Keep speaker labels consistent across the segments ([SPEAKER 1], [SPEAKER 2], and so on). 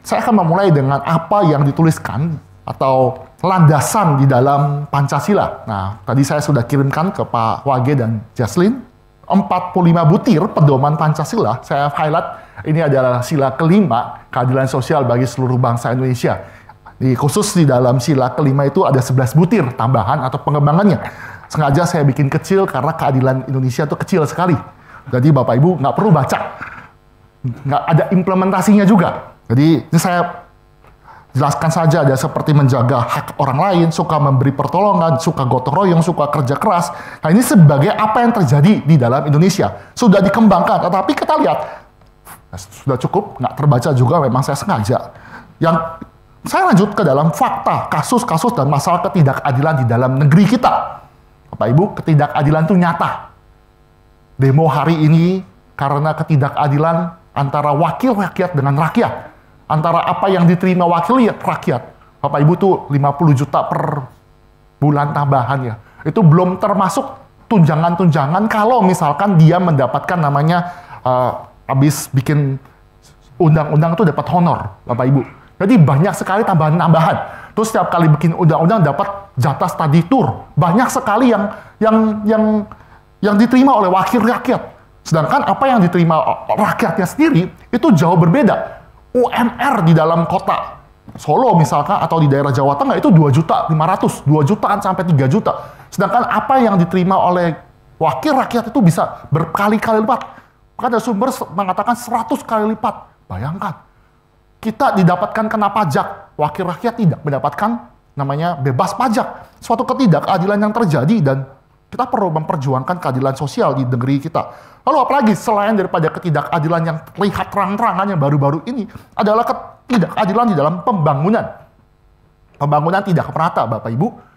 [SPEAKER 1] Saya akan memulai dengan apa yang dituliskan atau landasan di dalam Pancasila. Nah, tadi saya sudah kirimkan ke Pak Wage dan Jaslyn 45 butir pedoman Pancasila. Saya highlight ini adalah sila kelima, keadilan sosial bagi seluruh bangsa Indonesia. Khusus di dalam sila kelima itu ada 11 butir tambahan atau pengembangannya. Sengaja saya bikin kecil karena keadilan Indonesia itu kecil sekali. Jadi Bapak Ibu nggak perlu baca. Nggak ada implementasinya juga. Jadi ini saya jelaskan saja, ada seperti menjaga hak orang lain, suka memberi pertolongan, suka gotong royong, suka kerja keras. Nah ini sebagai apa yang terjadi di dalam Indonesia. Sudah dikembangkan, tetapi kita lihat, sudah cukup, nggak terbaca juga, memang saya sengaja. Yang saya lanjut ke dalam fakta, kasus-kasus dan masalah ketidakadilan di dalam negeri kita. Bapak Ibu, ketidakadilan itu nyata. Demo hari ini karena ketidakadilan antara wakil rakyat dengan rakyat. Antara apa yang diterima wakil rakyat. Bapak Ibu tuh 50 juta per bulan tambahan ya. Itu belum termasuk tunjangan-tunjangan kalau misalkan dia mendapatkan namanya habis bikin undang-undang itu dapat honor, Bapak Ibu. Jadi banyak sekali tambahan-tambahan. Terus setiap kali bikin undang-undang dapat jatah study tour. Banyak sekali yang diterima oleh wakil rakyat. Sedangkan apa yang diterima rakyatnya sendiri itu jauh berbeda. UMR di dalam kota Solo misalkan atau di daerah Jawa Tengah itu 2.500.000, 2 jutaan sampai 3 juta. Sedangkan apa yang diterima oleh wakil rakyat itu bisa berkali-kali lipat. Bahkan ada sumber mengatakan 100 kali lipat. Bayangkan. Kita didapatkan kena pajak, wakil rakyat tidak mendapatkan namanya bebas pajak. Suatu ketidakadilan yang terjadi dan kita perlu memperjuangkan keadilan sosial di negeri kita. Lalu apalagi selain daripada ketidakadilan yang terlihat terang-terangan yang baru-baru ini adalah ketidakadilan di dalam pembangunan. Pembangunan tidak merata, Bapak Ibu.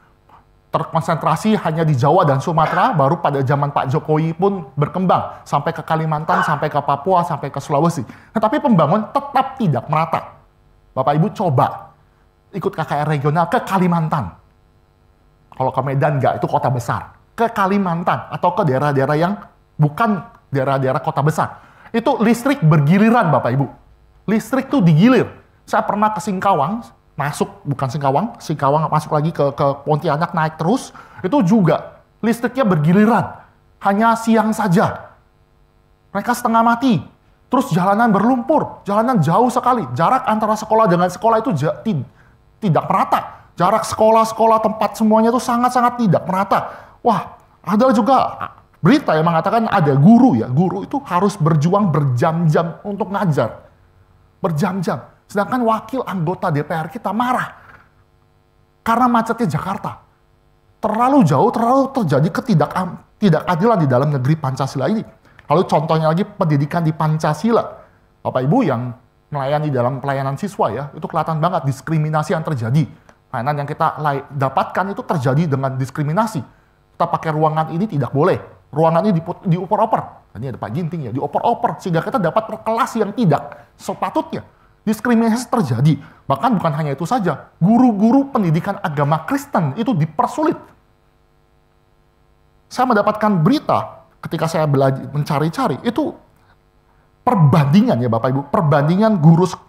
[SPEAKER 1] Terkonsentrasi hanya di Jawa dan Sumatera, baru pada zaman Pak Jokowi pun berkembang sampai ke Kalimantan, sampai ke Papua, sampai ke Sulawesi. Tetapi pembangunan tetap tidak merata. Bapak Ibu coba ikut KKR regional ke Kalimantan. Kalau ke Medan enggak, itu kota besar. Ke Kalimantan atau ke daerah-daerah yang bukan daerah-daerah kota besar. Itu listrik bergiliran, Bapak Ibu. Listrik tuh digilir. Saya pernah ke Singkawang, bukan Singkawang masuk lagi ke Pontianak, naik terus, itu juga listriknya bergiliran. Hanya siang saja. Mereka setengah mati. Terus jalanan berlumpur, jalanan jauh sekali. Jarak antara sekolah dengan sekolah itu tidak merata. Jarak sekolah-sekolah tempat semuanya itu sangat-sangat tidak merata. Wah, ada juga berita yang mengatakan ada guru itu harus berjuang berjam-jam untuk ngajar. Berjam-jam. Sedangkan wakil anggota DPR kita marah. Karena macetnya Jakarta. Terlalu jauh, terlalu terjadi ketidakadilan di dalam negeri Pancasila ini. Lalu contohnya lagi pendidikan di Pancasila. Bapak Ibu yang melayani dalam pelayanan siswa ya, itu kelihatan banget diskriminasi yang terjadi. Pelayanan yang kita dapatkan itu terjadi dengan diskriminasi. Kita pakai ruangan ini tidak boleh. Ruangan ini dioper-oper. Ini ada Pak Ginting ya, dioper-oper. Sehingga kita dapat kelas yang tidak sepatutnya. Diskriminasi terjadi. Bahkan bukan hanya itu saja. Guru-guru pendidikan agama Kristen itu dipersulit. Saya mendapatkan berita ketika saya belajar mencari-cari. Itu perbandingan ya Bapak Ibu. Perbandingan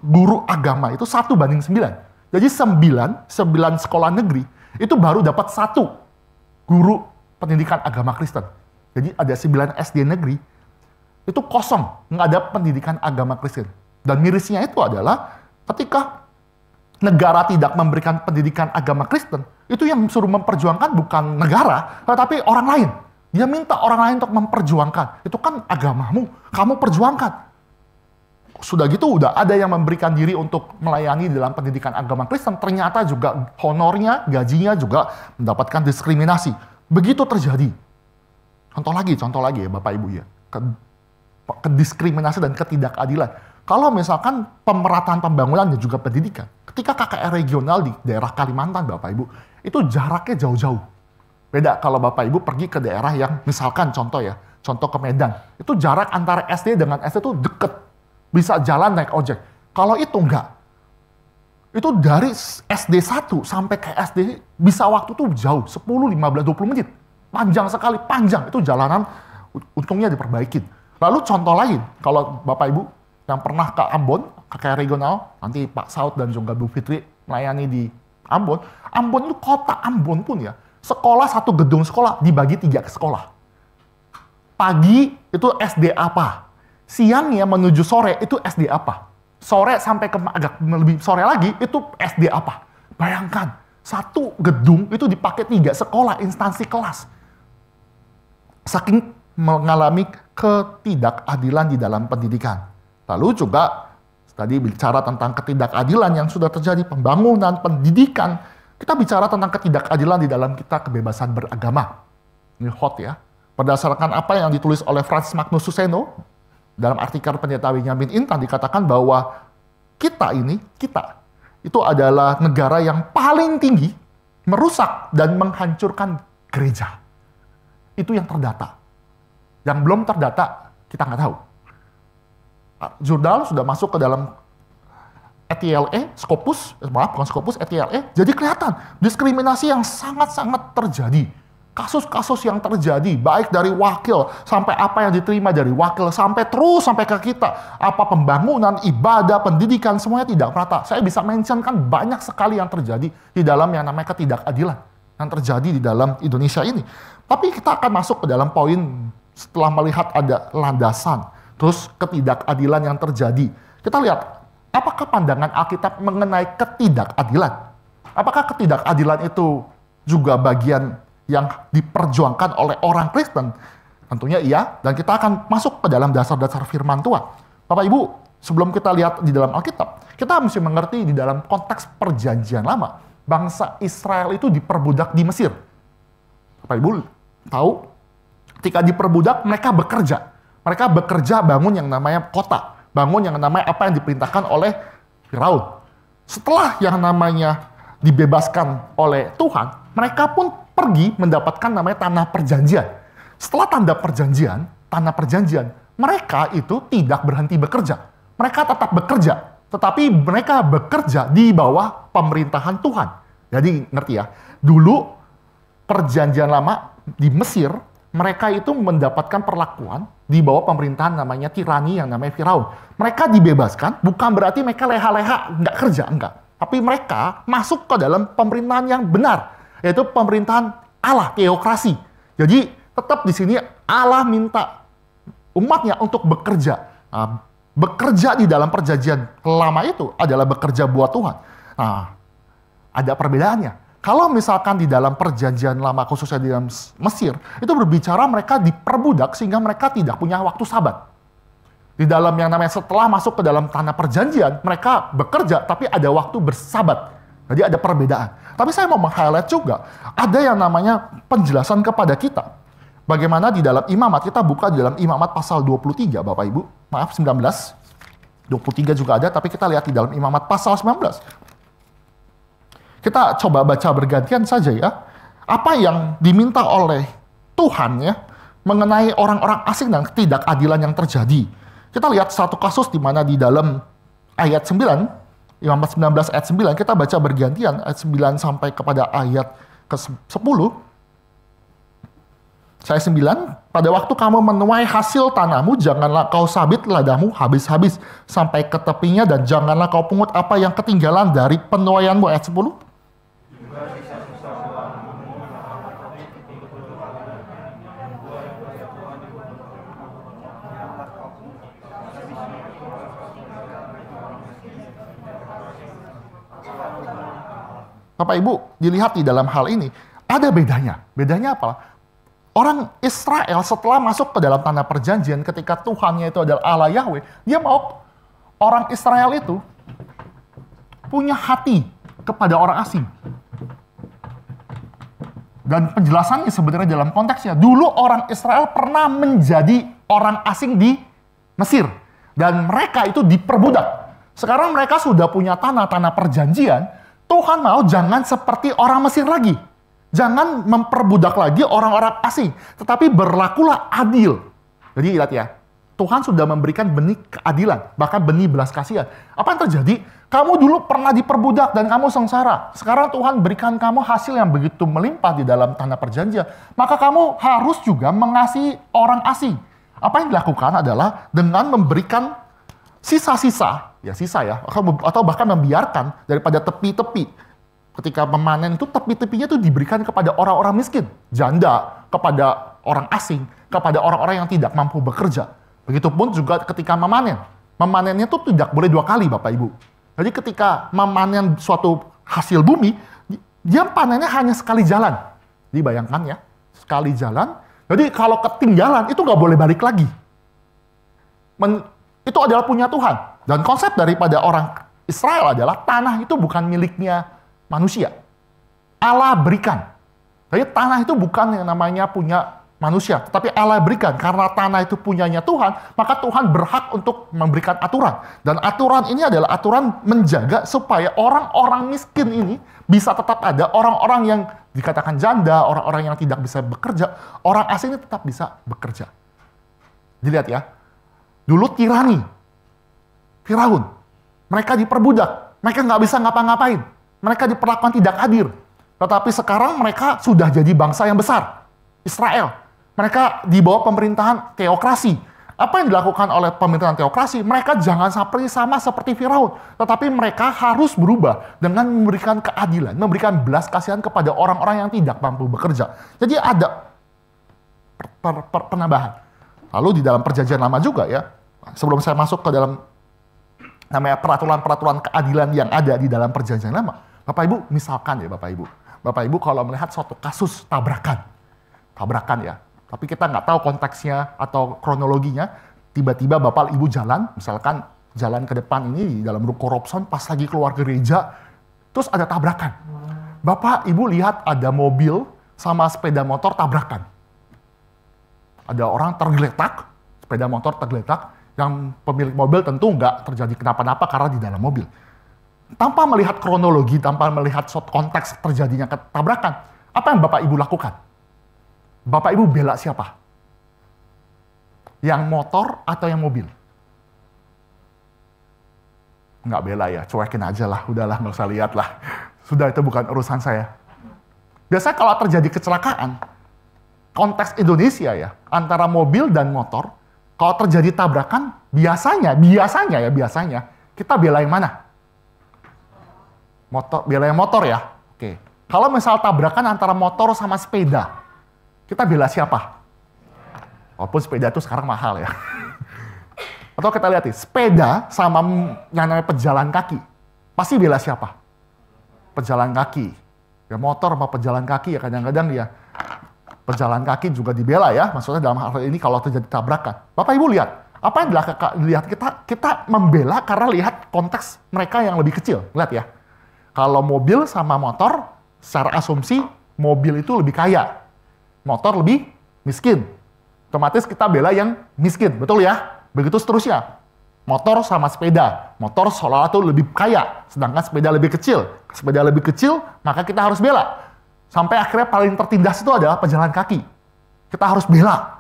[SPEAKER 1] guru agama itu 1:9. Jadi 9 sekolah negeri itu baru dapat 1 guru pendidikan agama Kristen. Jadi ada 9 SD negeri, itu kosong, nggak ada pendidikan agama Kristen. Dan mirisnya itu adalah ketika negara tidak memberikan pendidikan agama Kristen, itu yang suruh memperjuangkan bukan negara, tetapi orang lain. Dia minta orang lain untuk memperjuangkan. Itu kan agamamu, kamu perjuangkan. Sudah gitu udah ada yang memberikan diri untuk melayani dalam pendidikan agama Kristen, ternyata juga honornya, gajinya juga mendapatkan diskriminasi. Begitu terjadi. Contoh lagi ya Bapak Ibu ya. Kediskriminasi dan ketidakadilan. Kalau misalkan pemerataan pembangunan dan juga pendidikan, ketika KKR regional di daerah Kalimantan Bapak Ibu, itu jaraknya jauh-jauh. Beda kalau Bapak Ibu pergi ke daerah yang misalkan contoh ke Medan, itu jarak antara SD dengan SD itu deket. Bisa jalan naik ojek. Kalau itu enggak. Itu dari SD 1 sampai ke SD bisa waktu tuh jauh. 10, 15, 20 menit. Panjang sekali, panjang. Itu jalanan untungnya diperbaikin. Lalu contoh lain, kalau Bapak Ibu yang pernah ke Ambon, KKR regional, nanti Pak Saud dan juga Bu Fitri melayani di Ambon. Ambon itu kota Ambon pun ya, sekolah satu gedung sekolah dibagi 3 sekolah. Pagi itu SD apa, siangnya menuju sore itu SD apa, sore sampai ke agak lebih sore lagi itu SD apa. Bayangkan, satu gedung itu dipakai 3 sekolah instansi kelas. Saking mengalami ketidakadilan di dalam pendidikan. Lalu juga tadi bicara tentang ketidakadilan yang sudah terjadi, pembangunan, pendidikan. Kita bicara tentang ketidakadilan di dalam kita kebebasan beragama. Ini hot ya. Berdasarkan apa yang ditulis oleh Frans Magnus Suseno, dalam artikel pendeta Benjamin Intan dikatakan bahwa kita itu adalah negara yang paling tinggi merusak dan menghancurkan gereja. Itu yang terdata. Yang belum terdata, kita nggak tahu. Jurnal sudah masuk ke dalam ETLE, Scopus, bukan Scopus, ETLE, jadi kelihatan diskriminasi yang sangat-sangat terjadi. Kasus-kasus yang terjadi, baik dari wakil, sampai apa yang diterima dari wakil, sampai ke kita. Apa pembangunan, ibadah, pendidikan, semuanya tidak merata. Saya bisa mentionkan banyak sekali yang terjadi di dalam yang namanya ketidakadilan yang terjadi di dalam Indonesia ini. Tapi kita akan masuk ke dalam poin setelah melihat ada landasan, terus ketidakadilan yang terjadi. Kita lihat, apakah pandangan Alkitab mengenai ketidakadilan? Apakah ketidakadilan itu juga bagian yang diperjuangkan oleh orang Kristen? Tentunya iya, dan kita akan masuk ke dalam dasar-dasar firman Tuhan. Bapak Ibu, sebelum kita lihat di dalam Alkitab, kita mesti mengerti di dalam konteks perjanjian lama, bangsa Israel itu diperbudak di Mesir. Bapak Ibu tahu, ketika diperbudak, mereka bekerja. Mereka bekerja bangun yang namanya kota. Bangun yang namanya apa yang diperintahkan oleh Firaun. Setelah yang namanya dibebaskan oleh Tuhan, mereka pun pergi mendapatkan namanya tanah perjanjian. Setelah tanah perjanjian, mereka itu tidak berhenti bekerja. Mereka tetap bekerja, tetapi mereka bekerja di bawah pemerintahan Tuhan. Jadi ngerti ya, dulu perjanjian lama di Mesir, mereka itu mendapatkan perlakuan di bawah pemerintahan namanya tirani yang namanya Firaun. Mereka dibebaskan, bukan berarti mereka leha-leha nggak kerja, enggak. Tapi mereka masuk ke dalam pemerintahan yang benar, yaitu pemerintahan Allah, teokrasi. Jadi tetap di sini Allah minta umatnya untuk bekerja. Nah, bekerja di dalam perjanjian lama itu adalah bekerja buat Tuhan. Nah, ada perbedaannya. Kalau misalkan di dalam perjanjian lama, khususnya di dalam Mesir, itu berbicara mereka diperbudak sehingga mereka tidak punya waktu sabat. Di dalam yang namanya setelah masuk ke dalam tanah perjanjian, mereka bekerja tapi ada waktu bersabat. Jadi ada perbedaan. Tapi saya mau meng-highlight juga, ada yang namanya penjelasan kepada kita. Bagaimana di dalam imamat, kita buka di dalam imamat pasal 23, Bapak Ibu. Maaf, 19. 23 juga ada, tapi kita lihat di dalam imamat pasal 19. Kita coba baca bergantian saja ya. Apa yang diminta oleh Tuhan ya, mengenai orang-orang asing dan ketidakadilan yang terjadi. Kita lihat satu kasus di mana di dalam ayat 9, Imamat 19 ayat 9, kita baca bergantian ayat 9 sampai kepada ayat ke-10. Saya 9, pada waktu kamu menuai hasil tanahmu, janganlah kau sabit ladahmu habis-habis sampai ke tepinya, dan janganlah kau pungut apa yang ketinggalan dari penuaianmu. Ayat 10. Bapak Ibu, dilihat di dalam hal ini, ada bedanya. Bedanya apa? Orang Israel setelah masuk ke dalam tanah perjanjian, ketika Tuhannya itu adalah Allah Yahweh, dia mau orang Israel itu punya hati kepada orang asing. Dan penjelasannya sebenarnya dalam konteksnya, dulu orang Israel pernah menjadi orang asing di Mesir. Dan mereka itu diperbudak. Sekarang mereka sudah punya tanah-tanah perjanjian, Tuhan mau jangan seperti orang Mesir lagi. Jangan memperbudak lagi orang-orang asing. Tetapi berlakulah adil. Jadi lihat ya, Tuhan sudah memberikan benih keadilan. Bahkan benih belas kasihan. Apa yang terjadi? Kamu dulu pernah diperbudak dan kamu sengsara. Sekarang Tuhan berikan kamu hasil yang begitu melimpah di dalam tanah perjanjian. Maka kamu harus juga mengasihi orang asing. Apa yang dilakukan adalah dengan memberikan sisa-sisa ya sisa ya, atau bahkan membiarkan daripada tepi-tepi. Ketika memanen itu tepi-tepinya itu diberikan kepada orang-orang miskin, janda, kepada orang asing, kepada orang-orang yang tidak mampu bekerja. Begitupun juga ketika memanen. Memanennya itu tidak boleh 2 kali, Bapak Ibu. Jadi ketika memanen suatu hasil bumi, dia panennya hanya sekali jalan. Dibayangkan ya, sekali jalan. Jadi kalau ketinggalan itu nggak boleh balik lagi. Itu adalah punya Tuhan. Dan konsep daripada orang Israel adalah tanah itu bukan miliknya manusia. Allah berikan. Jadi tanah itu bukan yang namanya punya manusia, tetapi Allah berikan. Karena tanah itu punyanya Tuhan, maka Tuhan berhak untuk memberikan aturan. Dan aturan ini adalah aturan menjaga supaya orang-orang miskin ini bisa tetap ada, orang-orang yang dikatakan janda, orang-orang yang tidak bisa bekerja, orang asing ini tetap bisa bekerja. Dilihat ya, dulu tirani, Firaun, mereka diperbudak, mereka nggak bisa ngapa-ngapain. Mereka diperlakukan tidak adil. Tetapi sekarang mereka sudah jadi bangsa yang besar. Israel. Mereka di bawah pemerintahan teokrasi. Apa yang dilakukan oleh pemerintahan teokrasi? Mereka jangan sampai sama seperti Firaun. Tetapi mereka harus berubah dengan memberikan keadilan. Memberikan belas kasihan kepada orang-orang yang tidak mampu bekerja. Jadi ada penambahan. Lalu di dalam perjanjian lama juga ya. Sebelum saya masuk ke dalam namanya peraturan-peraturan keadilan yang ada di dalam perjanjian lama. Bapak Ibu, misalkan ya Bapak Ibu. Bapak Ibu kalau melihat suatu kasus tabrakan ya. Tapi kita nggak tahu konteksnya atau kronologinya. Tiba-tiba Bapak Ibu jalan, misalkan jalan ke depan ini di dalam ruko Robson, pas lagi keluar gereja, terus ada tabrakan. Bapak Ibu lihat ada mobil sama sepeda motor tabrakan. Ada orang tergeletak, sepeda motor tergeletak, yang pemilik mobil tentu nggak terjadi kenapa-napa karena di dalam mobil. Tanpa melihat kronologi, tanpa melihat konteks terjadinya tabrakan, apa yang Bapak Ibu lakukan? Bapak Ibu bela siapa? Yang motor atau yang mobil? Nggak bela ya, cuekin aja lah, udahlah nggak usah lihat lah. Sudah, itu bukan urusan saya. Biasanya kalau terjadi kecelakaan, konteks Indonesia ya, antara mobil dan motor, kalau terjadi tabrakan, biasanya kita bela yang mana? Bela yang motor ya. Oke. Kalau misal tabrakan antara motor sama sepeda, kita bela siapa? Walaupun sepeda itu sekarang mahal ya. Atau kita lihat nih, sepeda sama yang namanya pejalan kaki, pasti bela siapa? Pejalan kaki. Ya motor sama pejalan kaki ya kadang-kadang ya. Pejalan kaki juga dibela ya, maksudnya dalam hal ini kalau terjadi tabrakan. Bapak Ibu lihat, apa yang dilihat kita membela karena lihat konteks mereka yang lebih kecil. Lihat ya, kalau mobil sama motor, secara asumsi mobil itu lebih kaya, motor lebih miskin. Otomatis kita bela yang miskin, betul ya? Begitu seterusnya. Motor sama sepeda, motor seolah-olah itu lebih kaya, sedangkan sepeda lebih kecil. Sepeda lebih kecil, maka kita harus bela. Sampai akhirnya paling tertindas itu adalah pejalan kaki. Kita harus bela.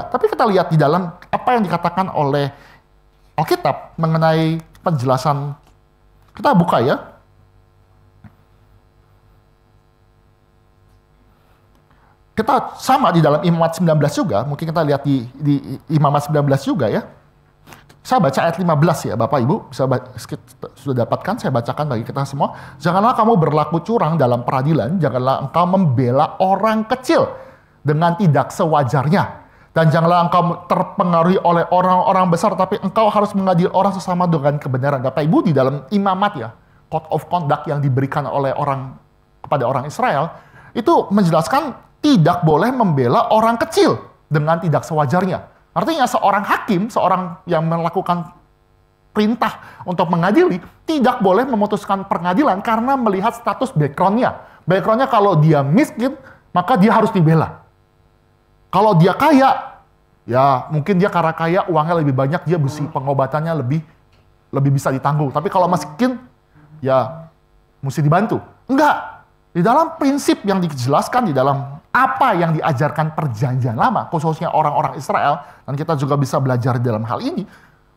[SPEAKER 1] Tapi kita lihat di dalam apa yang dikatakan oleh Alkitab mengenai penjelasan. Kita buka ya. Kita sama di dalam Imamat 19 juga. Mungkin kita lihat di Imamat 19 juga ya. Saya baca ayat 15 ya Bapak Ibu, sudah dapatkan, saya bacakan bagi kita semua. Janganlah kamu berlaku curang dalam peradilan, janganlah engkau membela orang kecil dengan tidak sewajarnya. Dan janganlah engkau terpengaruhi oleh orang-orang besar, tapi engkau harus mengadili orang sesama dengan kebenaran. Bapak Ibu, di dalam imamat ya, code of conduct yang diberikan oleh kepada orang Israel, itu menjelaskan tidak boleh membela orang kecil dengan tidak sewajarnya. Artinya seorang hakim, seorang yang melakukan perintah untuk mengadili, tidak boleh memutuskan pengadilan karena melihat status background-nya. Background-nya kalau dia miskin, maka dia harus dibela. Kalau dia kaya, ya mungkin dia karena kaya, uangnya lebih banyak, dia mesti pengobatannya lebih bisa ditanggung. Tapi kalau miskin, ya mesti dibantu. Enggak. Di dalam prinsip yang dijelaskan di dalam apa yang diajarkan perjanjian lama, khususnya orang-orang Israel, dan kita juga bisa belajar dalam hal ini,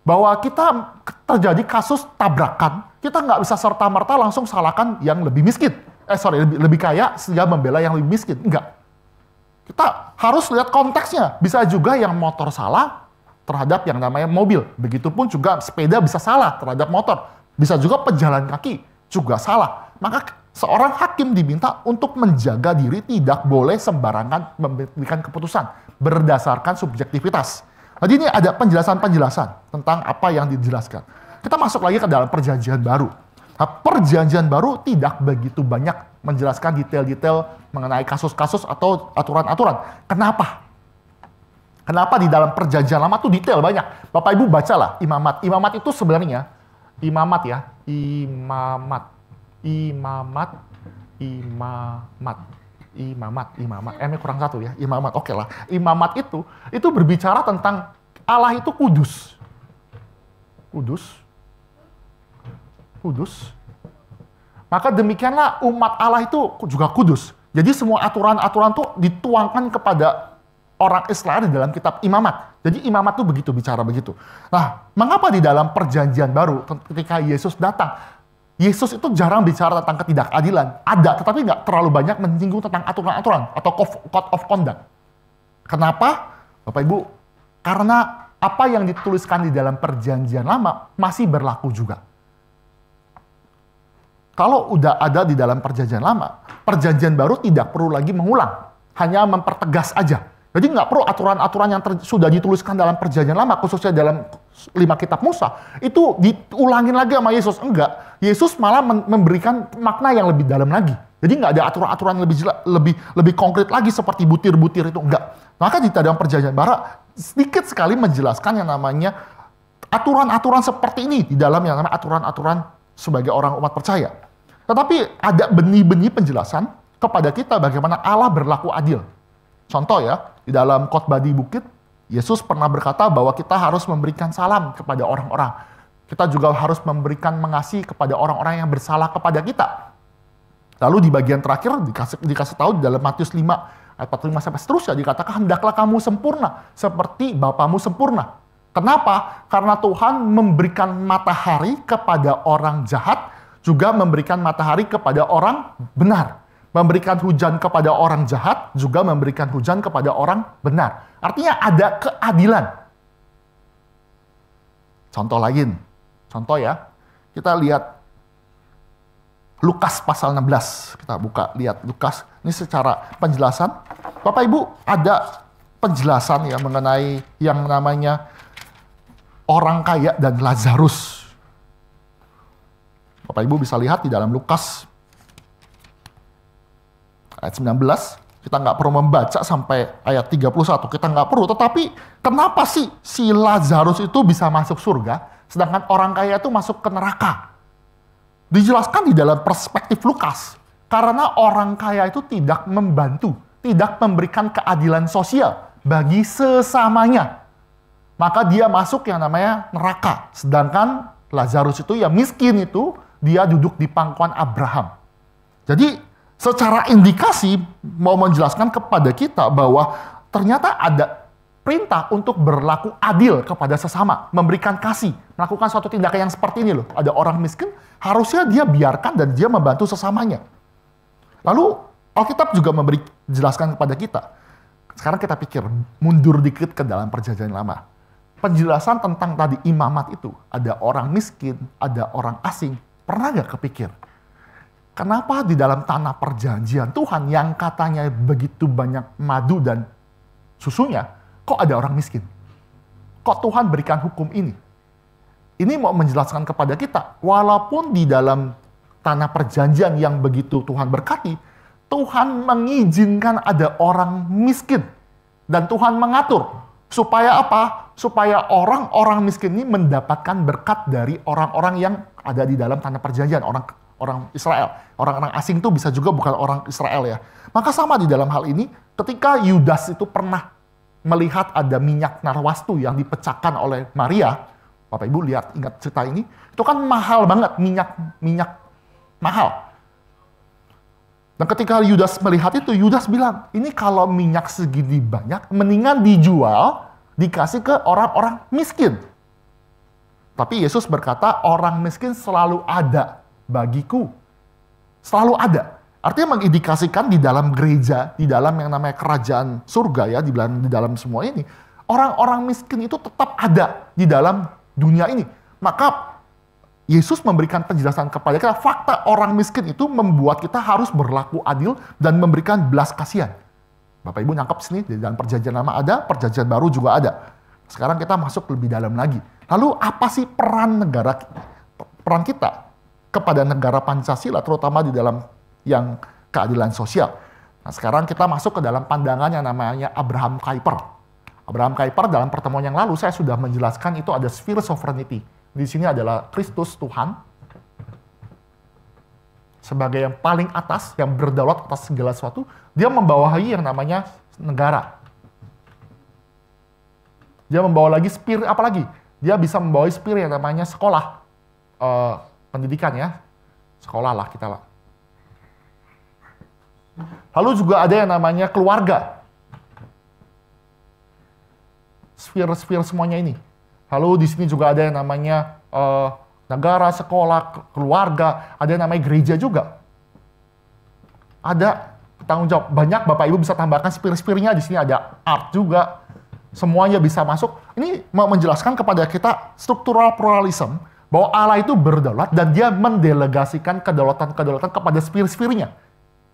[SPEAKER 1] bahwa kita terjadi kasus tabrakan, kita nggak bisa serta-merta langsung salahkan yang lebih miskin. Lebih kaya sehingga membela yang lebih miskin. Enggak. Kita harus lihat konteksnya. Bisa juga yang motor salah, terhadap yang namanya mobil. Begitupun juga sepeda bisa salah terhadap motor. Bisa juga pejalan kaki juga salah. Maka seorang hakim diminta untuk menjaga diri, tidak boleh sembarangan memberikan keputusan berdasarkan subjektivitas. Jadi ini ada penjelasan-penjelasan tentang apa yang dijelaskan. Kita masuk lagi ke dalam perjanjian baru. Nah, perjanjian baru tidak begitu banyak menjelaskan detail-detail mengenai kasus-kasus atau aturan-aturan. Kenapa? Kenapa di dalam perjanjian lama tuh detail banyak? Bapak Ibu bacalah imamat. Imamat itu sebenarnya imamat ya, imamat. M-nya kurang satu ya, imamat. Oke lah. Imamat itu berbicara tentang Allah itu kudus. Kudus. Maka demikianlah umat Allah itu juga kudus. Jadi semua aturan-aturan tuh dituangkan kepada orang Israel di dalam kitab imamat. Jadi imamat tuh begitu, bicara begitu. Nah, mengapa di dalam perjanjian baru ketika Yesus datang, Yesus itu jarang bicara tentang ketidakadilan. Ada, tetapi nggak terlalu banyak menyinggung tentang aturan-aturan atau code of conduct. Kenapa? Bapak Ibu, karena apa yang dituliskan di dalam perjanjian lama masih berlaku juga. Kalau udah ada di dalam perjanjian lama, perjanjian baru tidak perlu lagi mengulang. Hanya mempertegas aja. Jadi nggak perlu aturan-aturan yang sudah dituliskan dalam perjanjian lama, khususnya dalam 5 kitab Musa, itu diulangin lagi sama Yesus. Enggak. Yesus malah memberikan makna yang lebih dalam lagi. Jadi nggak ada aturan-aturan lebih konkret lagi seperti butir-butir itu. Enggak. Maka di dalam perjanjian baru, sedikit sekali menjelaskan yang namanya aturan-aturan seperti ini di dalam yang namanya aturan-aturan sebagai orang umat percaya. Tetapi ada benih-benih penjelasan kepada kita bagaimana Allah berlaku adil. Contoh ya, di dalam khotbah di bukit, Yesus pernah berkata bahwa kita harus memberikan salam kepada orang-orang. Kita juga harus memberikan mengasihi kepada orang-orang yang bersalah kepada kita. Lalu di bagian terakhir dikasih tahu di dalam Matius 5 ayat 45 sampai seterusnya dikatakan, hendaklah kamu sempurna seperti Bapamu sempurna. Kenapa? Karena Tuhan memberikan matahari kepada orang jahat, juga memberikan matahari kepada orang benar. Memberikan hujan kepada orang jahat, juga memberikan hujan kepada orang benar. Artinya ada keadilan. Contoh lain. Contoh ya, kita lihat Lukas pasal 16. Kita buka, lihat Lukas. Ini secara penjelasan. Bapak Ibu, ada penjelasan ya mengenai yang namanya orang kaya dan Lazarus. Bapak Ibu bisa lihat di dalam Lukas ayat 19, kita nggak perlu membaca sampai ayat 31, kita nggak perlu. Tetapi kenapa sih si Lazarus itu bisa masuk surga, sedangkan orang kaya itu masuk ke neraka? Dijelaskan di dalam perspektif Lukas. Karena orang kaya itu tidak membantu, tidak memberikan keadilan sosial bagi sesamanya. Maka dia masuk yang namanya neraka. Sedangkan Lazarus itu yang miskin itu, dia duduk di pangkuan Abraham. Jadi secara indikasi mau menjelaskan kepada kita bahwa ternyata ada perintah untuk berlaku adil kepada sesama, memberikan kasih, melakukan suatu tindakan yang seperti ini loh. Ada orang miskin, harusnya dia biarkan dan dia membantu sesamanya. Lalu Alkitab juga jelaskan kepada kita. Sekarang kita pikir, mundur dikit ke dalam perjanjian lama. Penjelasan tentang tadi imamat itu, ada orang miskin, ada orang asing. Pernah nggak kepikir? Kenapa di dalam tanah perjanjian Tuhan yang katanya begitu banyak madu dan susunya, kok ada orang miskin? Kok Tuhan berikan hukum ini? Ini mau menjelaskan kepada kita, walaupun di dalam tanah perjanjian yang begitu Tuhan berkati, Tuhan mengizinkan ada orang miskin. Dan Tuhan mengatur. Supaya apa? Supaya orang-orang miskin ini mendapatkan berkat dari orang-orang yang ada di dalam tanah perjanjian, orang Israel. Orang-orang asing itu bisa juga bukan orang Israel ya. Maka sama di dalam hal ini, ketika Yudas itu pernah melihat ada minyak narwastu yang dipecahkan oleh Maria, Bapak Ibu lihat, ingat cerita ini, itu kan mahal banget, minyak mahal. Dan ketika Yudas melihat itu, Yudas bilang, ini kalau minyak segini banyak, mendingan dijual, dikasih ke orang-orang miskin. Tapi Yesus berkata, orang miskin selalu ada bagiku. Selalu ada. Artinya mengindikasikan di dalam gereja, di dalam yang namanya kerajaan surga ya, di dalam semua ini, Orang-orang miskin itu tetap ada di dalam dunia ini. Maka Yesus memberikan penjelasan kepada kita, fakta orang miskin itu membuat kita harus berlaku adil dan memberikan belas kasihan. Bapak Ibu nangkep sini, di dalam perjanjian lama ada, perjanjian baru juga ada. Sekarang kita masuk lebih dalam lagi. Lalu apa sih peran kita kepada negara Pancasila, terutama di dalam yang keadilan sosial? Nah, sekarang kita masuk ke dalam pandangan yang namanya Abraham Kuyper. Abraham Kuyper dalam pertemuan yang lalu saya sudah menjelaskan itu ada sphere sovereignty. Di sini adalah Kristus Tuhan sebagai yang paling atas, yang berdaulat atas segala sesuatu. Dia membawahi yang namanya negara. Dia membawa lagi sphere, apalagi? Dia bisa membawahi sphere yang namanya sekolah. Pendidikan ya. Sekolah lah kita lah. Lalu juga ada yang namanya keluarga. Sphere semuanya ini. Lalu di sini juga ada yang namanya negara, sekolah, keluarga, ada yang namanya gereja juga. Ada tanggung jawab. Banyak Bapak Ibu bisa tambahkan sphere-sphere-nya. Di sini ada art juga. Semuanya bisa masuk. Ini menjelaskan kepada kita struktural pluralism, bahwa Allah itu berdaulat dan dia mendelegasikan kedaulatan-kedaulatan kepada sphere-sphere-nya.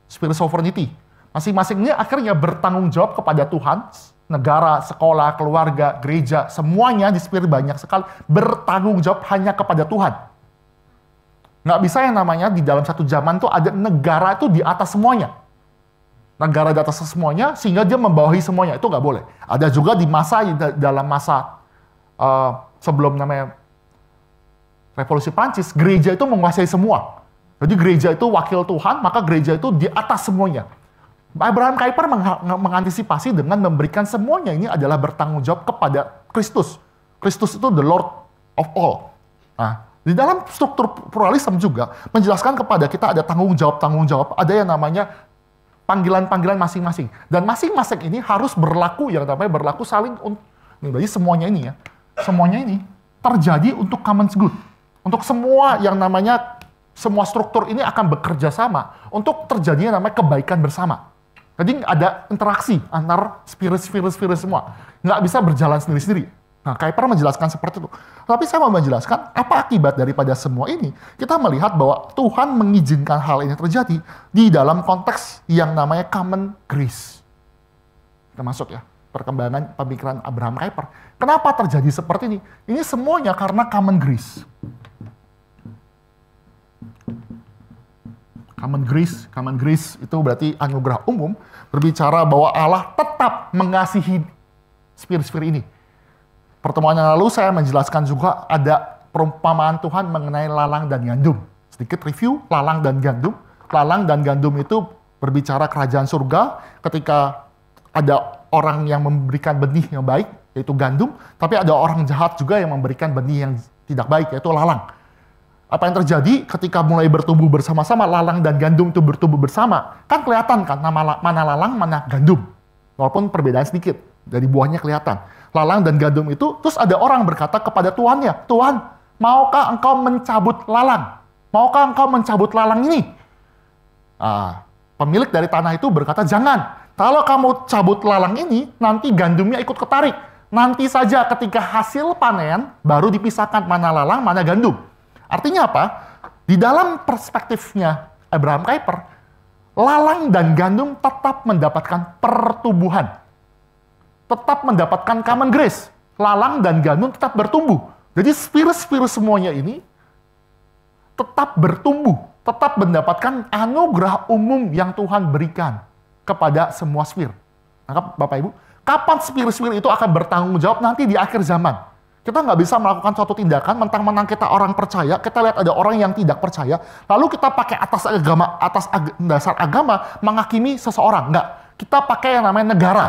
[SPEAKER 1] Sphere sovereignty. Masing-masing ini akhirnya bertanggung jawab kepada Tuhan. Negara, sekolah, keluarga, gereja, semuanya di sphere banyak sekali bertanggung jawab hanya kepada Tuhan. Nggak bisa yang namanya di dalam satu zaman tuh ada negara itu di atas semuanya. Negara di atas semuanya sehingga dia membawahi semuanya. Itu nggak boleh. Ada juga di dalam masa sebelum namanya Revolusi Prancis, gereja itu menguasai semua. Jadi gereja itu wakil Tuhan, maka gereja itu di atas semuanya. Abraham Kuyper mengantisipasi dengan memberikan semuanya ini adalah bertanggung jawab kepada Kristus. Kristus itu the Lord of all. Nah, di dalam struktur pluralisme juga menjelaskan kepada kita ada tanggung jawab, ada yang namanya panggilan-panggilan masing-masing. Dan masing-masing ini harus berlaku, yang namanya berlaku saling, berarti semuanya ini ya, semuanya ini terjadi untuk common good. Untuk semua yang namanya, semua struktur ini akan bekerja sama untuk terjadinya namanya kebaikan bersama. Jadi ada interaksi antar sphere semua. Nggak bisa berjalan sendiri-sendiri. Nah, Kuyper menjelaskan seperti itu. Tapi saya mau menjelaskan apa akibat daripada semua ini. Kita melihat bahwa Tuhan mengizinkan hal ini terjadi di dalam konteks yang namanya common grace. Kita masuk ya, perkembangan pemikiran Abraham Kuyper. Kenapa terjadi seperti ini? Ini semuanya karena common grace. Common grace itu berarti anugerah umum, berbicara bahwa Allah tetap mengasihi sphere-sphere ini. Pertemuan yang lalu saya menjelaskan juga ada perumpamaan Tuhan mengenai lalang dan gandum. Sedikit review lalang dan gandum. Lalang dan gandum itu berbicara kerajaan surga ketika ada orang yang memberikan benih yang baik, yaitu gandum, tapi ada orang jahat juga yang memberikan benih yang tidak baik, yaitu lalang. Apa yang terjadi ketika mulai bertumbuh bersama-sama, lalang dan gandum itu bertumbuh bersama, kan kelihatan kan mana lalang, mana gandum. Walaupun perbedaan sedikit, dari buahnya kelihatan. Lalang dan gandum itu, terus ada orang berkata kepada tuannya, Tuhan, maukah engkau mencabut lalang? Maukah engkau mencabut lalang ini? Pemilik dari tanah itu berkata, jangan. Kalau kamu cabut lalang ini, nanti gandumnya ikut ketarik. Nanti saja ketika hasil panen, baru dipisahkan mana lalang, mana gandum. Artinya apa? Di dalam perspektifnya Abraham Kuyper, lalang dan gandum tetap mendapatkan pertumbuhan. Tetap mendapatkan common grace. Lalang dan gandum tetap bertumbuh. Jadi sphere-sphere semuanya ini tetap bertumbuh. Tetap mendapatkan anugerah umum yang Tuhan berikan kepada semua sphere. Nah, Bapak Ibu, kapan sphere-sphere itu akan bertanggung jawab nanti di akhir zaman? Kita nggak bisa melakukan suatu tindakan, mentang-mentang kita orang percaya, kita lihat ada orang yang tidak percaya, lalu kita pakai atas dasar agama menghakimi seseorang. Nggak. Kita pakai yang namanya negara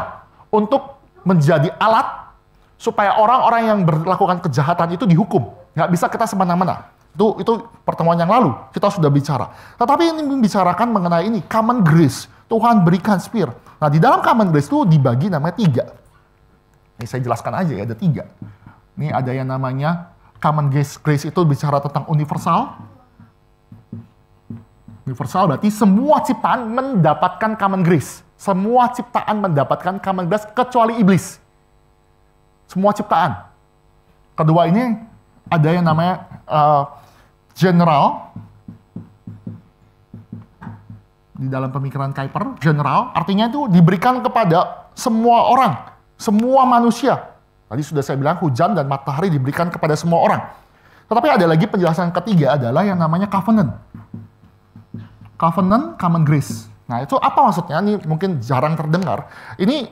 [SPEAKER 1] untuk menjadi alat supaya orang-orang yang melakukan kejahatan itu dihukum. Nggak bisa kita semena-mena. Itu pertemuan yang lalu, kita sudah bicara. Tetapi ini membicarakan mengenai ini, common grace. Tuhan berikan sphere. Nah, di dalam common grace itu dibagi namanya 3. Ini saya jelaskan aja ya, ada 3. Ini ada yang namanya common grace itu bicara tentang universal. Universal berarti semua ciptaan mendapatkan common grace. Semua ciptaan mendapatkan common grace kecuali iblis. semua ciptaan. Kedua ini ada yang namanya general. Di dalam pemikiran Kuyper, general artinya itu diberikan kepada semua orang, semua manusia. Tadi sudah saya bilang hujan dan matahari diberikan kepada semua orang. Tetapi ada lagi penjelasan ketiga adalah yang namanya covenant. Covenant, common grace. Nah itu apa maksudnya? Ini mungkin jarang terdengar. Ini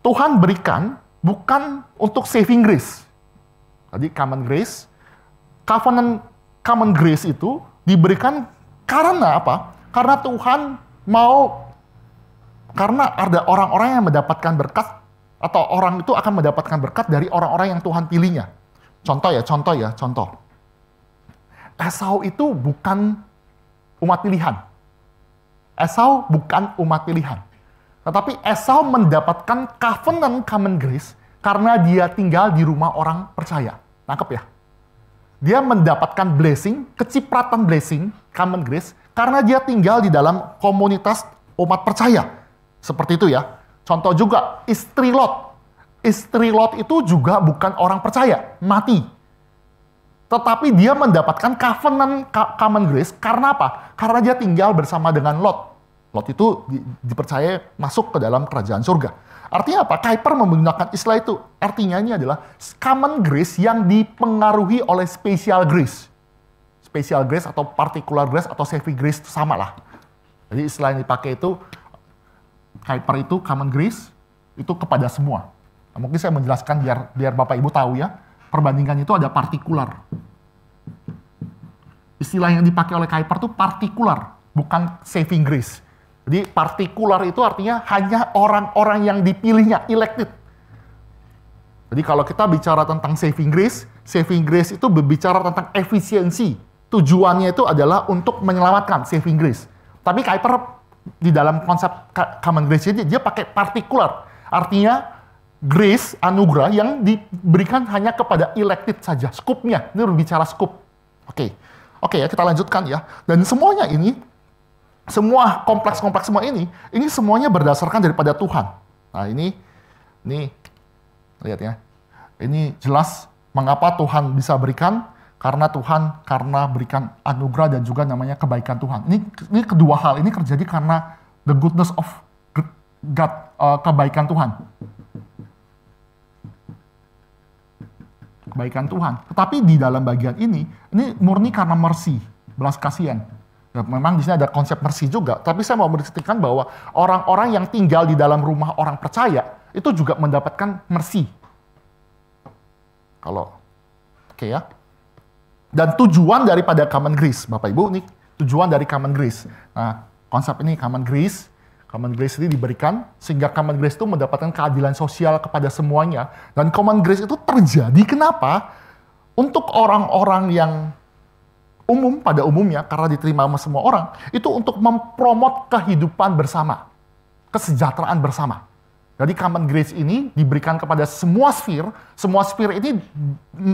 [SPEAKER 1] Tuhan berikan bukan untuk saving grace. Tadi common grace, covenant common grace itu diberikan karena apa? Karena Tuhan mau, karena ada orang-orang yang mendapatkan berkat, atau orang itu akan mendapatkan berkat dari orang-orang yang Tuhan pilihnya. Contoh. Esau itu bukan umat pilihan. Esau bukan umat pilihan. Tetapi Esau mendapatkan covenant common grace karena dia tinggal di rumah orang percaya. Nangkep ya? Dia mendapatkan blessing, kecipratan blessing, common grace, karena dia tinggal di dalam komunitas umat percaya. Seperti itu ya. Contoh juga, istri Lot. Istri Lot itu juga bukan orang percaya, mati. Tetapi dia mendapatkan covenant common grace karena apa? Karena dia tinggal bersama dengan Lot. Lot itu dipercaya masuk ke dalam kerajaan surga. Artinya apa? Kuyper menggunakan istilah itu. Artinya ini adalah common grace yang dipengaruhi oleh special grace. Special grace atau particular grace atau saving grace itu sama lah. Jadi istilah yang dipakai itu, Kuyper itu common grace, itu kepada semua. Nah, mungkin saya menjelaskan biar Bapak Ibu tahu ya, perbandingan itu ada partikular. Istilah yang dipakai oleh Kuyper itu partikular, bukan saving grace. Jadi partikular itu artinya hanya orang-orang yang dipilihnya, elected. Jadi kalau kita bicara tentang saving grace itu berbicara tentang efisiensi. Tujuannya itu adalah untuk menyelamatkan saving grace. Tapi Kuyper di dalam konsep common grace ini dia pakai partikular. Artinya grace, anugerah yang diberikan hanya kepada elected saja. Skupnya, ini berbicara skup. Oke ya, kita lanjutkan ya. Dan semuanya ini, semua kompleks-kompleks semua ini semuanya berdasarkan daripada Tuhan. Nah ini lihat ya. Ini jelas mengapa Tuhan bisa berikan, karena berikan anugerah dan juga namanya kebaikan Tuhan. Ini kedua hal ini terjadi karena the goodness of God, kebaikan Tuhan. Kebaikan Tuhan. Tetapi di dalam bagian ini murni karena mercy, belas kasihan. Ya, memang di sini ada konsep mercy juga, tapi saya mau beristikan bahwa orang-orang yang tinggal di dalam rumah orang percaya itu juga mendapatkan mercy. Oke ya. Dan tujuan daripada common grace, Bapak Ibu, nih tujuan dari common grace. Nah, konsep ini common grace ini diberikan sehingga common grace itu mendapatkan keadilan sosial kepada semuanya. Dan common grace itu terjadi kenapa? Untuk orang-orang yang umum pada umumnya, karena diterima sama semua orang, itu untuk mempromot kehidupan bersama, kesejahteraan bersama. Jadi common grace ini diberikan kepada semua sphere ini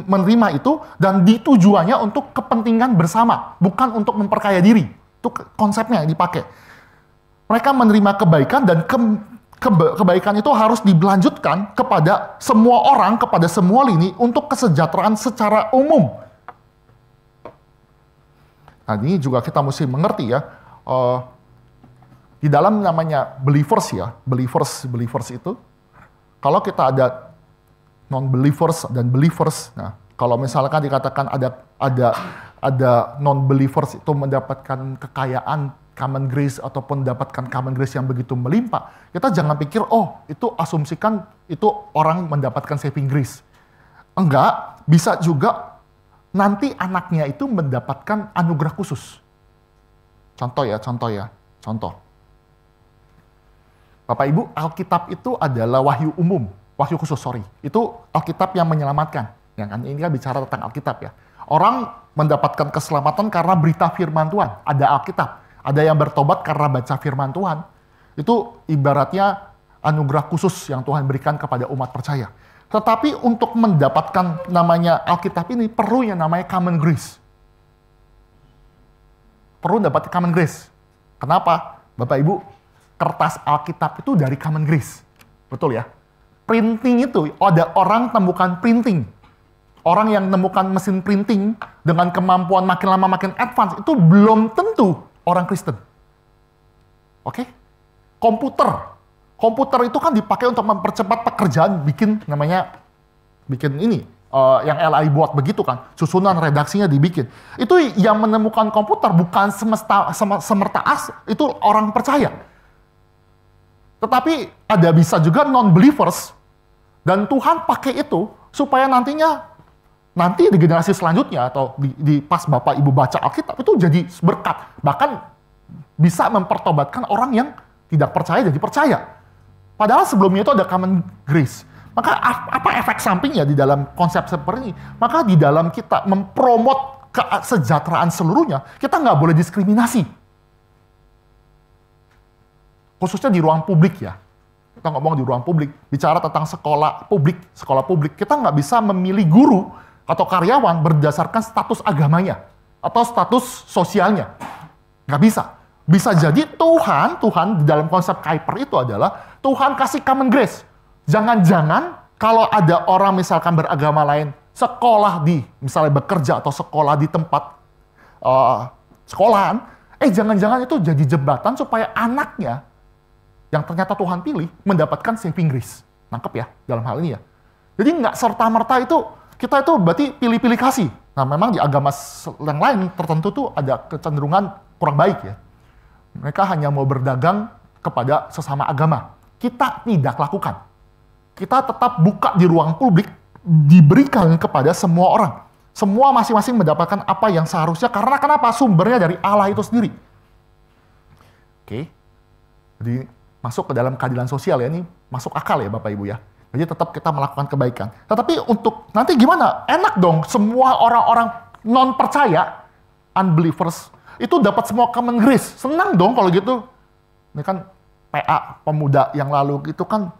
[SPEAKER 1] menerima itu dan ditujuannya untuk kepentingan bersama, bukan untuk memperkaya diri. Itu konsepnya yang dipakai. Mereka menerima kebaikan dan kebaikan itu harus dilanjutkan kepada semua orang, kepada semua lini untuk kesejahteraan secara umum. Nah ini juga kita mesti mengerti ya, di dalam namanya believers ya, believers itu, kalau kita ada non-believers dan believers, nah kalau misalkan dikatakan ada non-believers itu mendapatkan kekayaan common grace ataupun mendapatkan common grace yang begitu melimpah, kita jangan pikir, oh itu asumsikan itu orang mendapatkan saving grace. Enggak, bisa juga nanti anaknya itu mendapatkan anugerah khusus. Contoh. Bapak Ibu, Alkitab itu adalah wahyu umum, wahyu khusus, Itu Alkitab yang menyelamatkan. Yang kan ini kan bicara tentang Alkitab ya. Orang mendapatkan keselamatan karena berita firman Tuhan. Ada Alkitab. Ada yang bertobat karena baca firman Tuhan. Itu ibaratnya anugerah khusus yang Tuhan berikan kepada umat percaya. Tetapi untuk mendapatkan namanya Alkitab ini perlu yang namanya common grace. Perlu dapat common grace. Kenapa? Bapak Ibu, kertas Alkitab itu dari common grace. Betul ya? printing itu, ada orang temukan printing. Orang yang menemukan mesin printing dengan kemampuan makin lama makin advance, itu belum tentu orang Kristen. Oke? Komputer itu kan dipakai untuk mempercepat pekerjaan bikin ini, yang LI buat begitu kan, susunan redaksinya dibikin. Itu yang menemukan komputer bukan semerta itu orang percaya. Tetapi ada bisa juga non-believers, dan Tuhan pakai itu supaya nanti di generasi selanjutnya atau di pas Bapak Ibu baca Alkitab itu jadi berkat. Bahkan bisa mempertobatkan orang yang tidak percaya jadi percaya. Padahal sebelumnya itu ada common grace. Maka apa efek sampingnya di dalam konsep seperti ini? Maka di dalam kita mempromot kesejahteraan seluruhnya, kita nggak boleh diskriminasi. Khususnya di ruang publik ya. Kita ngomong di ruang publik, bicara tentang sekolah publik. Kita nggak bisa memilih guru atau karyawan berdasarkan status agamanya atau status sosialnya. Nggak bisa. Bisa jadi Tuhan di dalam konsep Kuiper itu adalah Tuhan kasih common grace. Jangan-jangan kalau ada orang misalkan beragama lain sekolah misalnya bekerja atau sekolah di tempat sekolahan, jangan-jangan itu jadi jembatan supaya anaknya yang ternyata Tuhan pilih mendapatkan saving grace. Nangkep ya dalam hal ini ya. Jadi nggak serta-merta itu kita itu berarti pilih-pilih kasih. Nah memang di agama yang lain tertentu tuh ada kecenderungan kurang baik ya. Mereka hanya mau berdagang kepada sesama agama. Kita tidak lakukan. Kita tetap buka di ruang publik, diberikan kepada semua orang. Semua masing-masing mendapatkan apa yang seharusnya, karena kenapa? Sumbernya dari Allah itu sendiri. Oke. Jadi masuk ke dalam keadilan sosial ya, ini masuk akal ya Bapak Ibu ya. Jadi tetap kita melakukan kebaikan. Tetapi untuk nanti gimana? Enak dong semua orang-orang non percaya, unbelievers, itu dapat semua common grace. Senang dong kalau gitu. Ini kan PA pemuda yang lalu itu kan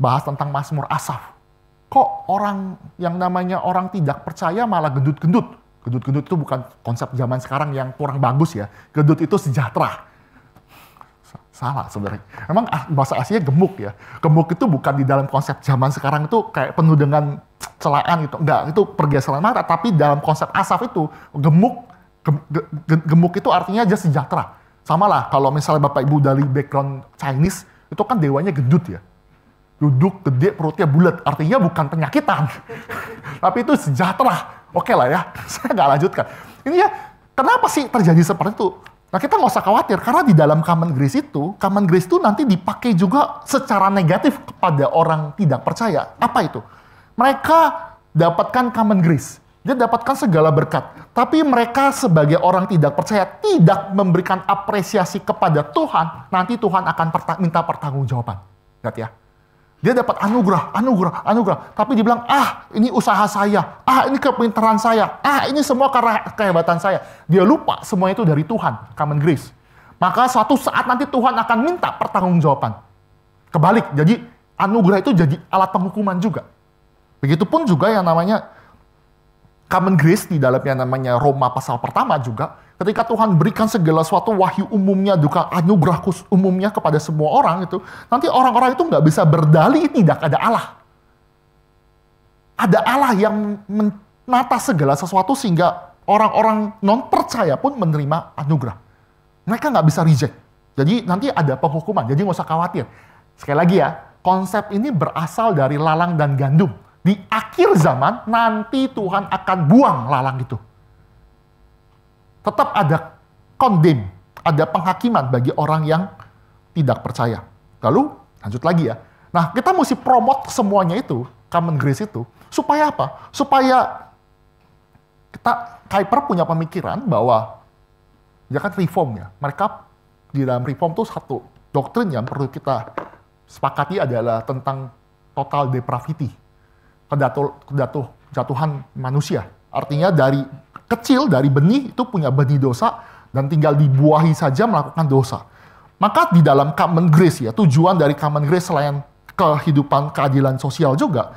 [SPEAKER 1] bahas tentang Mazmur Asaf. Kok orang yang namanya orang tidak percaya malah gendut-gendut? Gendut-gendut itu bukan konsep zaman sekarang yang kurang bagus ya. Gendut itu sejahtera. Salah sebenarnya. Emang bahasa aslinya gemuk ya. Gemuk itu bukan di dalam konsep zaman sekarang itu kayak penuh dengan celaan gitu. Enggak, itu pergeseran mata. Tapi dalam konsep Asaf itu gemuk itu artinya aja sejahtera. Sama lah kalau misalnya Bapak Ibu dari background Chinese, itu kan dewanya gendut ya. Duduk, gede, perutnya bulat. Artinya bukan penyakitan. Tapi itu sejahtera. Oke lah ya, saya nggak lanjutkan. Ini ya, kenapa sih terjadi seperti itu? Nah kita nggak usah khawatir, karena di dalam common grace itu nanti dipakai juga secara negatif kepada orang tidak percaya. Apa itu? Mereka dapatkan common grace. Dia dapatkan segala berkat. Tapi mereka sebagai orang tidak percaya tidak memberikan apresiasi kepada Tuhan. Nanti Tuhan akan minta pertanggungjawaban. Lihat ya. Dia dapat anugerah. Tapi dibilang, ini usaha saya. Ini kepintaran saya. Ini semua karena kehebatan saya. Dia lupa semua itu dari Tuhan. Common grace. Maka suatu saat nanti Tuhan akan minta pertanggungjawaban. Kebalik. Jadi anugerah itu jadi alat penghukuman juga. Begitupun juga yang namanya common grace di dalam yang namanya Roma pasal pertama juga. Ketika Tuhan berikan segala sesuatu wahyu umumnya, juga anugerah umumnya kepada semua orang itu, nanti orang-orang itu nggak bisa berdalih tidak ada Allah. Ada Allah yang menata segala sesuatu sehingga orang-orang non percaya pun menerima anugerah. Mereka nggak bisa reject. Jadi nanti ada penghukuman. Jadi nggak usah khawatir. Sekali lagi ya, konsep ini berasal dari lalang dan gandum. Di akhir zaman nanti Tuhan akan buang lalang itu. Tetap ada condemn, ada penghakiman bagi orang yang tidak percaya. Lalu, lanjut lagi ya. Nah, kita mesti promote semuanya itu, common grace itu, supaya apa? Supaya Kuiper punya pemikiran bahwa, ya kan reform ya, mereka di dalam reform itu satu doktrin yang perlu kita sepakati adalah tentang total depravity, jatuhan manusia. Artinya dari kecil, dari benih itu punya benih dosa dan tinggal dibuahi saja melakukan dosa. Maka di dalam common grace ya, tujuan dari common grace selain kehidupan keadilan sosial juga,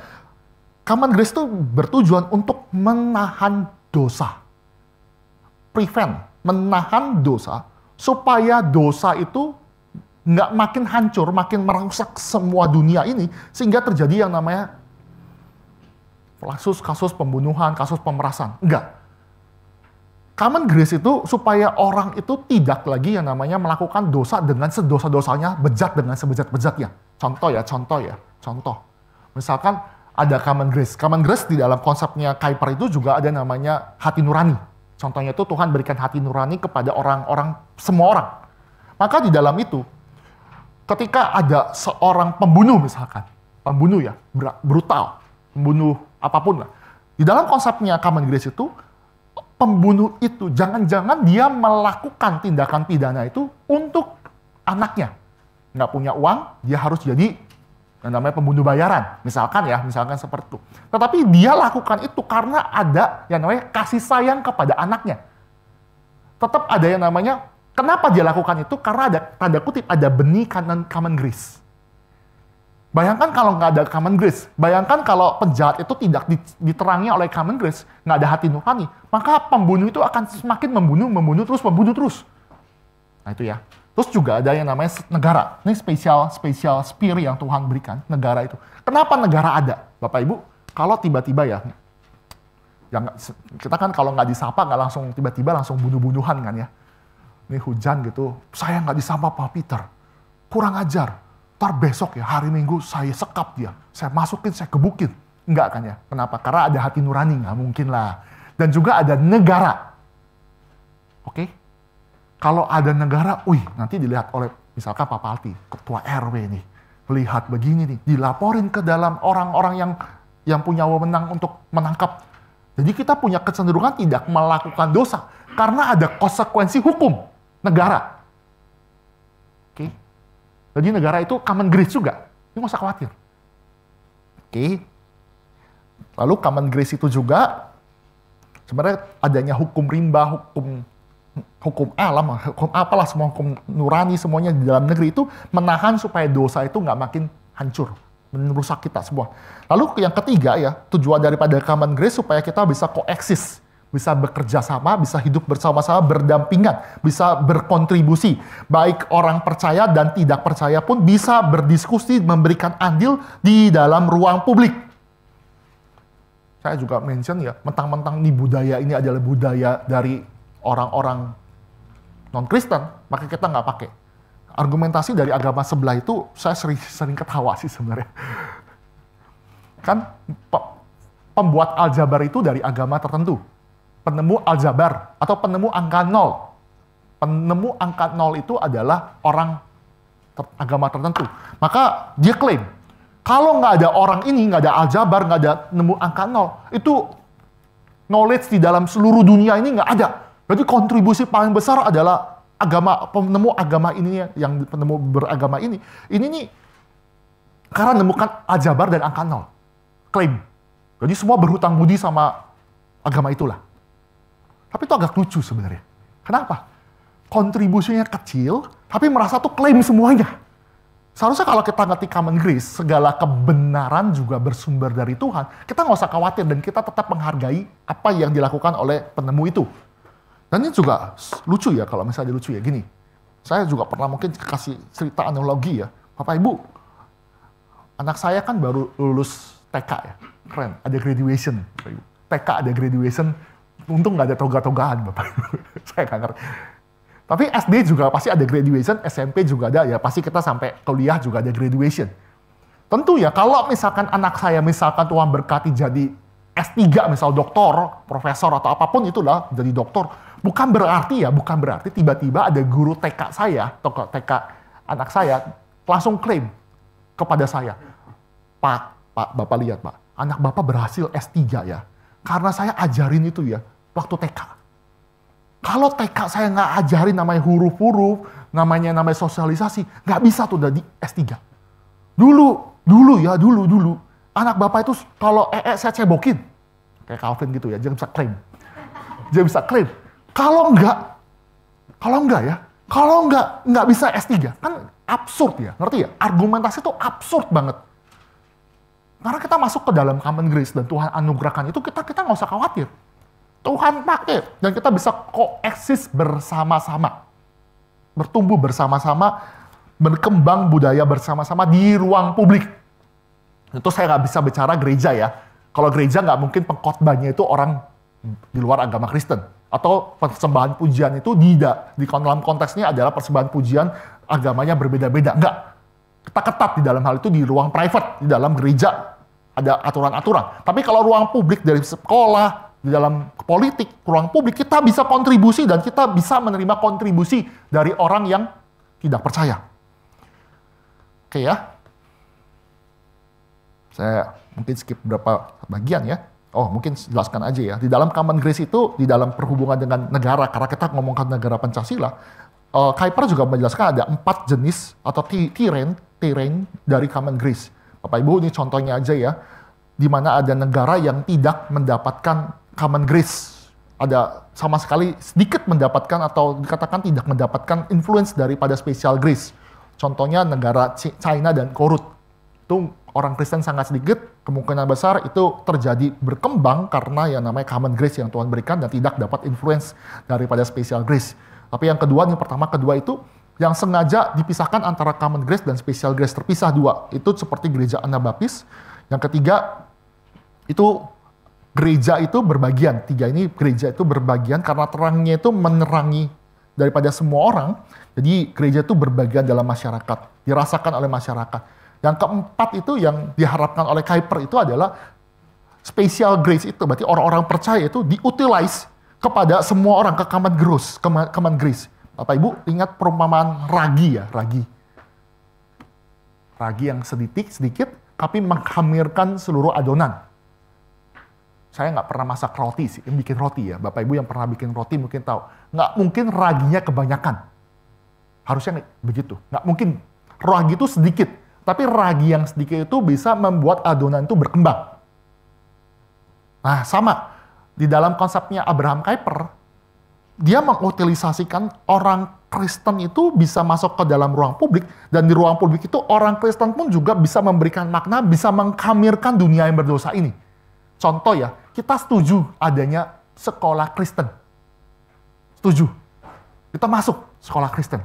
[SPEAKER 1] common grace itu bertujuan untuk menahan dosa. Prevent, menahan dosa supaya dosa itu nggak makin hancur, makin merusak semua dunia ini, sehingga terjadi yang namanya kasus pembunuhan, kasus pemerasan. Enggak. Common grace itu supaya orang itu tidak lagi yang namanya melakukan dosa dengan sedosa-dosanya, bejat dengan sebejat-bejatnya. Contoh. Misalkan ada common grace. Common grace di dalam konsepnya Kuyper itu juga ada namanya hati nurani. Contohnya itu Tuhan berikan hati nurani kepada orang-orang, semua orang. Maka di dalam itu, ketika ada seorang pembunuh misalkan, pembunuh ya, brutal, pembunuh apapun lah. Di dalam konsepnya common grace itu, pembunuh itu jangan-jangan dia melakukan tindakan pidana itu untuk anaknya. Nggak punya uang, dia harus jadi yang namanya pembunuh bayaran. Misalkan seperti itu. Tetapi dia lakukan itu karena ada yang namanya kasih sayang kepada anaknya. Tetap ada yang namanya, kenapa dia lakukan itu? Karena ada, tanda kutip, ada benih common grace. Bayangkan kalau nggak ada common grace, bayangkan kalau penjahat itu tidak diterangi oleh common grace, nggak ada hati nurani, maka pembunuh itu akan semakin membunuh terus. Nah itu ya. Terus juga ada yang namanya negara. Ini spesial spear yang Tuhan berikan, negara itu. Kenapa negara ada? Bapak Ibu, kalau tiba-tiba ya kita kan kalau nggak disapa, nggak langsung tiba-tiba langsung bunuh-bunuhan kan ya. Ini hujan gitu, saya nggak disapa Pak Peter, kurang ajar. Ntar besok ya, hari Minggu saya sekap dia. Saya masukin, saya gebukin. Enggak kan ya? Kenapa? Karena ada hati nurani, nggak mungkin lah. Dan juga ada negara. Oke? Kalau ada negara, nanti dilihat oleh misalkan Pak Palti, ketua RW nih. Lihat begini nih, dilaporin ke dalam orang-orang yang punya wewenang untuk menangkap. Jadi kita punya kecenderungan tidak melakukan dosa. Karena ada konsekuensi hukum negara. Oke? Jadi negara itu common grace juga. Ini nggak usah khawatir. Oke. Lalu common grace itu juga sebenarnya adanya hukum rimba, hukum alam, hukum apalah, semua hukum nurani semuanya di dalam negeri itu menahan supaya dosa itu nggak makin hancur, merusak kita semua. Lalu yang ketiga ya, tujuan daripada common grace supaya kita bisa koeksis, bisa bekerja sama, bisa hidup bersama-sama, berdampingan, bisa berkontribusi. Baik orang percaya dan tidak percaya pun bisa berdiskusi, memberikan andil di dalam ruang publik. Saya juga mention ya, mentang-mentang nih budaya ini adalah budaya dari orang-orang non-Kristen, maka kita nggak pakai. Argumentasi dari agama sebelah itu, saya sering ketawa sih sebenarnya. Kan pembuat aljabar itu dari agama tertentu. Penemu aljabar atau penemu angka 0. Penemu angka 0 itu adalah orang agama tertentu. Maka dia klaim, kalau nggak ada orang ini, nggak ada aljabar, nggak ada nemu angka 0, itu knowledge di dalam seluruh dunia ini nggak ada. Jadi kontribusi paling besar adalah penemu agama ini, yang penemu beragama ini nih, karena menemukan aljabar dan angka 0. Klaim. Jadi semua berhutang budi sama agama itulah. Tapi itu agak lucu sebenarnya. Kenapa? Kontribusinya kecil, tapi merasa tuh klaim semuanya. Seharusnya kalau kita ngerti common grace, segala kebenaran juga bersumber dari Tuhan, kita nggak usah khawatir dan kita tetap menghargai apa yang dilakukan oleh penemu itu. Dan ini juga lucu ya, kalau misalnya lucu ya, gini. Saya juga pernah mungkin kasih cerita analogi ya. Bapak Ibu, anak saya kan baru lulus TK ya. Keren, ada graduation. TK ada graduation, untung nggak ada toga-togaan, Bapak Ibu. Saya nggak ngerti. Tapi SD juga pasti ada graduation, SMP juga ada, ya pasti kita sampai kuliah juga ada graduation. Tentu ya, kalau misalkan anak saya, misalkan Tuhan berkati jadi S3, misal doktor, profesor, atau apapun itulah, jadi doktor, bukan berarti tiba-tiba ada guru TK saya, atau TK anak saya, langsung klaim kepada saya, Pak, Bapak lihat Pak, anak Bapak berhasil S3 ya, karena saya ajarin itu ya, waktu TK. Kalau TK saya nggak ajarin namanya huruf-huruf, namanya sosialisasi, nggak bisa tuh dari S3. Dulu. Anak Bapak itu kalau saya cebokin. Kayak Calvin gitu ya, dia bisa klaim. Kalau nggak bisa S3. Kan absurd ya, ngerti ya? Argumentasi itu absurd banget. Karena kita masuk ke dalam common grace dan Tuhan anugerahkan itu, kita nggak usah khawatir. Tuhan pakai, dan kita bisa koeksis bersama-sama. Bertumbuh bersama-sama, berkembang budaya bersama-sama di ruang publik. Itu saya nggak bisa bicara gereja ya. Kalau gereja nggak mungkin pengkhotbahnya itu orang di luar agama Kristen. Atau persembahan pujian itu tidak. Di dalam konteksnya adalah persembahan pujian agamanya berbeda-beda. Enggak. Kita ketat di dalam hal itu di ruang private, di dalam gereja ada aturan-aturan. Tapi kalau ruang publik dari sekolah, di dalam politik, ruang publik, kita bisa kontribusi dan kita bisa menerima kontribusi dari orang yang tidak percaya. Oke ya. Saya mungkin skip beberapa bagian ya. Oh, mungkin jelaskan aja ya. Di dalam Common Grace itu, di dalam perhubungan dengan negara, karena kita ngomongkan negara Pancasila, Kuyper juga menjelaskan ada 4 jenis atau terrain dari Common Grace. Bapak Ibu, ini contohnya aja ya. Di mana ada negara yang tidak mendapatkan Common Grace. Ada sama sekali sedikit mendapatkan atau dikatakan tidak mendapatkan influence daripada Special Grace. Contohnya negara China dan Korut. Itu orang Kristen sangat sedikit, kemungkinan besar itu terjadi berkembang karena yang namanya Common Grace yang Tuhan berikan dan tidak dapat influence daripada Special Grace. Tapi yang kedua, kedua itu yang sengaja dipisahkan antara Common Grace dan Special Grace, terpisah dua. Itu seperti gereja Anabaptis. Yang ketiga, itu gereja itu berbagian. Tiga ini gereja itu berbagian karena terangnya itu menerangi daripada semua orang. Jadi gereja itu berbagian dalam masyarakat, dirasakan oleh masyarakat. Yang keempat itu yang diharapkan oleh Kuyper itu adalah Special Grace itu. Berarti orang-orang percaya itu diutilize kepada semua orang ke Common Grace. Bapak Ibu ingat perumpamaan ragi ya, ragi. Ragi yang sedikit, tapi menghamirkan seluruh adonan. Saya nggak pernah masak roti sih, bikin roti ya. Bapak Ibu yang pernah bikin roti mungkin tahu. Nggak mungkin raginya kebanyakan. Harusnya begitu. Nggak mungkin. Ragi itu sedikit. Tapi ragi yang sedikit itu bisa membuat adonan itu berkembang. Nah, sama. Di dalam konsepnya Abraham Kuyper, dia mengutilisasikan orang Kristen itu bisa masuk ke dalam ruang publik, dan di ruang publik itu orang Kristen pun juga bisa memberikan makna, bisa mengkamirkan dunia yang berdosa ini. Contoh ya, kita setuju adanya sekolah Kristen. Setuju. Kita masuk sekolah Kristen.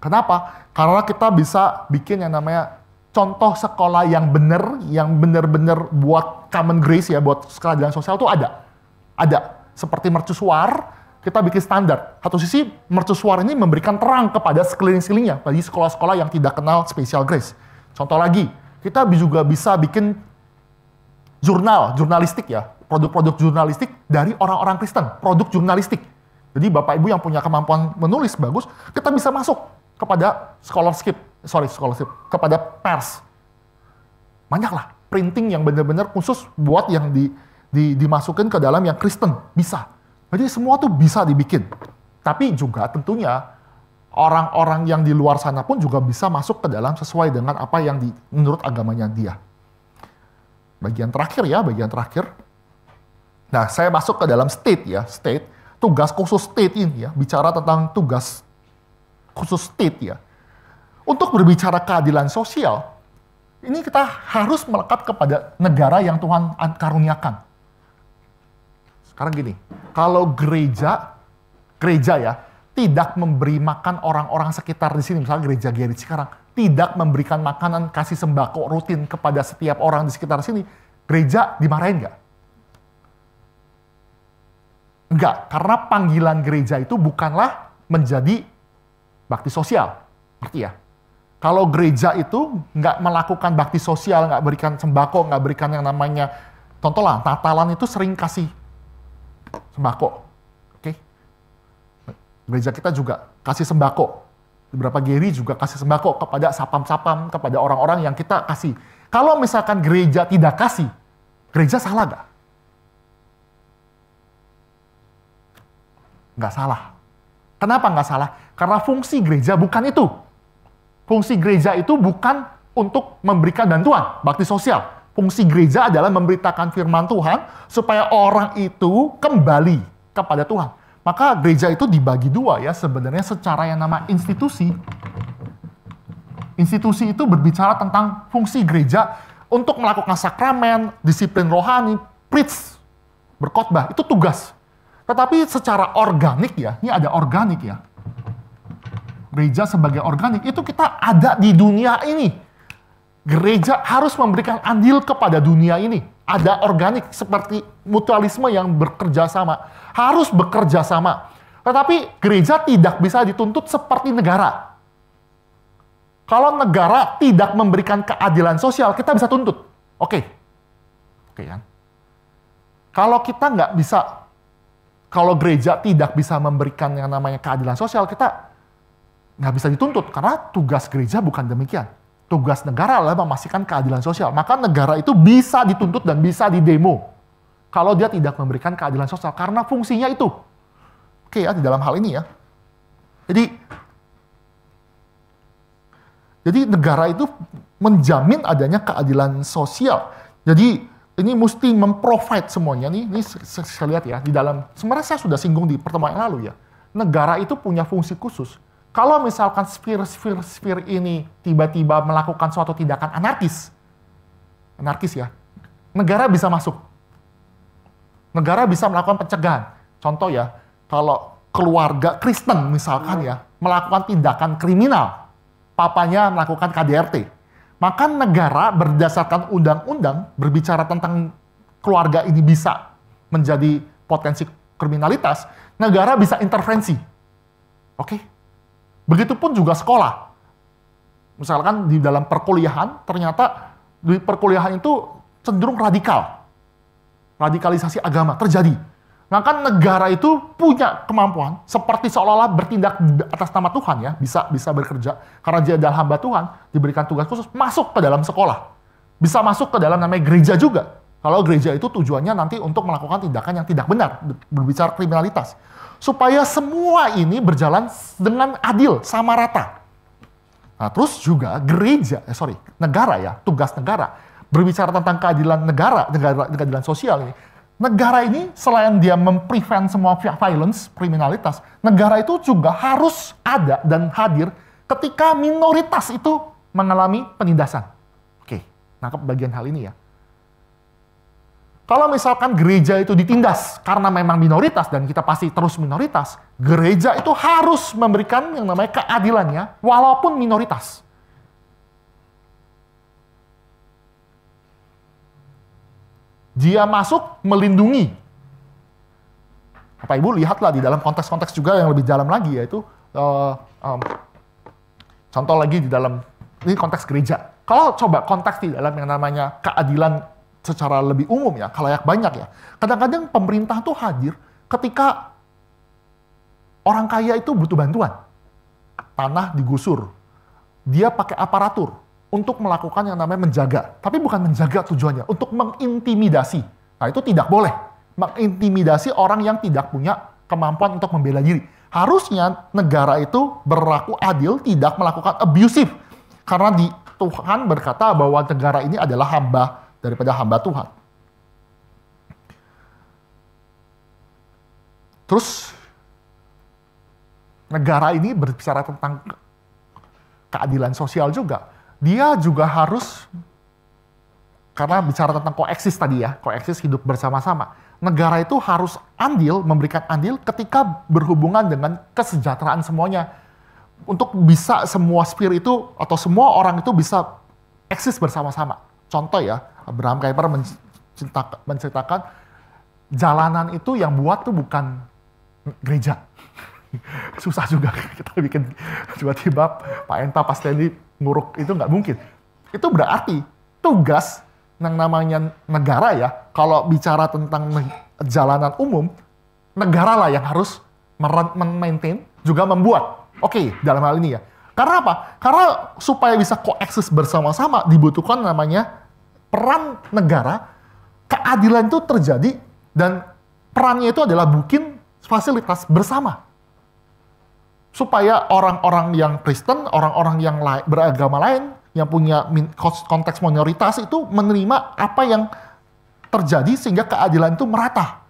[SPEAKER 1] Kenapa? Karena kita bisa bikin yang namanya contoh sekolah yang benar-benar buat Common Grace ya, buat keadilan sosial itu ada. Ada. Seperti mercusuar, kita bikin standar. Satu sisi, mercusuar ini memberikan terang kepada sekeliling-sekelilingnya bagi sekolah-sekolah yang tidak kenal Special Grace. Contoh lagi, kita juga bisa bikin jurnalistik ya, produk-produk jurnalistik dari orang-orang Kristen, produk jurnalistik. Jadi Bapak Ibu yang punya kemampuan menulis bagus, kita bisa masuk kepada kepada pers. Banyaklah printing yang benar-benar khusus buat yang dimasukin ke dalam yang Kristen, bisa. Jadi semua tuh bisa dibikin. Tapi juga tentunya orang-orang yang di luar sana pun juga bisa masuk ke dalam sesuai dengan apa yang menurut agamanya dia. Bagian terakhir. Nah, saya masuk ke dalam state, tugas khusus state ini ya, bicara tentang tugas khusus state ya. Untuk berbicara keadilan sosial, ini kita harus melekat kepada negara yang Tuhan karuniakan. Sekarang gini, kalau gereja ya, tidak memberi makan orang-orang sekitar di sini, misalnya gereja Gerit sekarang, tidak memberikan makanan, kasih sembako rutin kepada setiap orang di sekitar sini, gereja dimarahin nggak? Enggak, karena panggilan gereja itu bukanlah menjadi bakti sosial, ngerti ya? Kalau gereja itu nggak melakukan bakti sosial, nggak berikan sembako, nggak berikan yang namanya, contoh lah, Natalan itu sering kasih sembako, oke? Gereja kita juga kasih sembako. Beberapa geri juga kasih sembako kepada sapam-sapam, kepada orang-orang yang kita kasih. Kalau misalkan gereja tidak kasih, gereja salah nggak? Nggak salah. Kenapa nggak salah? Karena fungsi gereja bukan itu. Fungsi gereja itu bukan untuk memberikan bantuan, bakti sosial. Fungsi gereja adalah memberitakan firman Tuhan supaya orang itu kembali kepada Tuhan. Maka gereja itu dibagi dua ya, sebenarnya secara yang nama institusi. Institusi itu berbicara tentang fungsi gereja untuk melakukan sakramen, disiplin rohani, preach, berkhotbah, itu tugas. Tetapi secara organik ya, ini ada organik ya. gereja sebagai organik, itu kita ada di dunia ini. Gereja harus memberikan andil kepada dunia ini. Ada organik seperti mutualisme yang bekerja sama. Harus bekerja sama. Tetapi gereja tidak bisa dituntut seperti negara. Kalau negara tidak memberikan keadilan sosial, kita bisa tuntut. Oke kan? Kalau kita nggak bisa, kalau gereja tidak bisa memberikan yang namanya keadilan sosial, kita nggak bisa dituntut. Karena tugas gereja bukan demikian. Tugas negara adalah memastikan keadilan sosial. Maka negara itu bisa dituntut dan bisa didemo. Kalau dia tidak memberikan keadilan sosial. Karena fungsinya itu. Oke ya, di dalam hal ini ya. Jadi negara itu menjamin adanya keadilan sosial. Jadi ini mesti memprovide semuanya. Ini saya lihat ya, di dalam, sebenarnya saya sudah singgung di pertemuan yang lalu ya. Negara itu punya fungsi khusus. Kalau misalkan sphere ini tiba-tiba melakukan suatu tindakan anarkis ya, negara bisa masuk. Negara bisa melakukan pencegahan. Contoh ya, kalau keluarga Kristen misalkan ya, melakukan tindakan kriminal, papanya melakukan KDRT, maka negara berdasarkan undang-undang berbicara tentang keluarga ini bisa menjadi potensi kriminalitas, negara bisa intervensi. Oke? Begitupun juga sekolah. Misalkan di dalam perkuliahan, ternyata di perkuliahan itu cenderung radikal. Radikalisasi agama terjadi. Maka negara itu punya kemampuan seperti seolah-olah bertindak atas nama Tuhan ya, bisa bekerja karena dia adalah hamba Tuhan, diberikan tugas khusus masuk ke dalam sekolah. Bisa masuk ke dalam namanya gereja juga. Kalau gereja itu tujuannya nanti untuk melakukan tindakan yang tidak benar, berbicara kriminalitas. Supaya semua ini berjalan dengan adil, sama rata. Nah, terus juga negara ya, tugas negara berbicara tentang keadilan negara, keadilan sosial ini. Negara ini selain dia memprevent semua violence, kriminalitas, negara itu juga harus ada dan hadir ketika minoritas itu mengalami penindasan. Oke, nangkep bagian hal ini ya. Kalau misalkan gereja itu ditindas karena memang minoritas dan kita pasti terus minoritas, gereja itu harus memberikan yang namanya keadilannya walaupun minoritas. Dia masuk melindungi. Bapak Ibu lihatlah di dalam konteks-konteks juga yang lebih dalam lagi, yaitu contoh lagi di dalam ini konteks gereja. Kalau coba konteks di dalam yang namanya keadilan secara lebih umum ya, khalayak banyak ya. Kadang-kadang pemerintah tuh hadir ketika orang kaya itu butuh bantuan. Tanah digusur. Dia pakai aparatur untuk melakukan yang namanya menjaga. Tapi bukan menjaga tujuannya, untuk mengintimidasi. Nah, itu tidak boleh. Mengintimidasi orang yang tidak punya kemampuan untuk membela diri. Harusnya negara itu berlaku adil, tidak melakukan abusive. Karena Tuhan berkata bahwa negara ini adalah hamba daripada hamba Tuhan. Terus, negara ini berbicara tentang keadilan sosial juga. Dia juga harus, karena bicara tentang koeksis tadi ya, koeksis hidup bersama-sama. Negara itu harus andil, memberikan andil ketika berhubungan dengan kesejahteraan semuanya. Untuk bisa semua sphere itu, atau semua orang itu bisa eksis bersama-sama. Contoh ya, Abraham Kuyper menceritakan, jalanan itu yang buat tuh bukan gereja. Susah juga kita bikin, tiba-tiba Pak Enta, Pak Stanley nguruk, itu nggak mungkin. Itu berarti tugas yang namanya negara ya, kalau bicara tentang jalanan umum, negara lah yang harus maintain, juga membuat. Oke, dalam hal ini ya. Karena apa? Karena supaya bisa koeksis bersama-sama, dibutuhkan namanya peran negara, keadilan itu terjadi, dan perannya itu adalah bikin fasilitas bersama. Supaya orang-orang yang Kristen, orang-orang yang beragama lain, yang punya konteks minoritas itu menerima apa yang terjadi sehingga keadilan itu merata.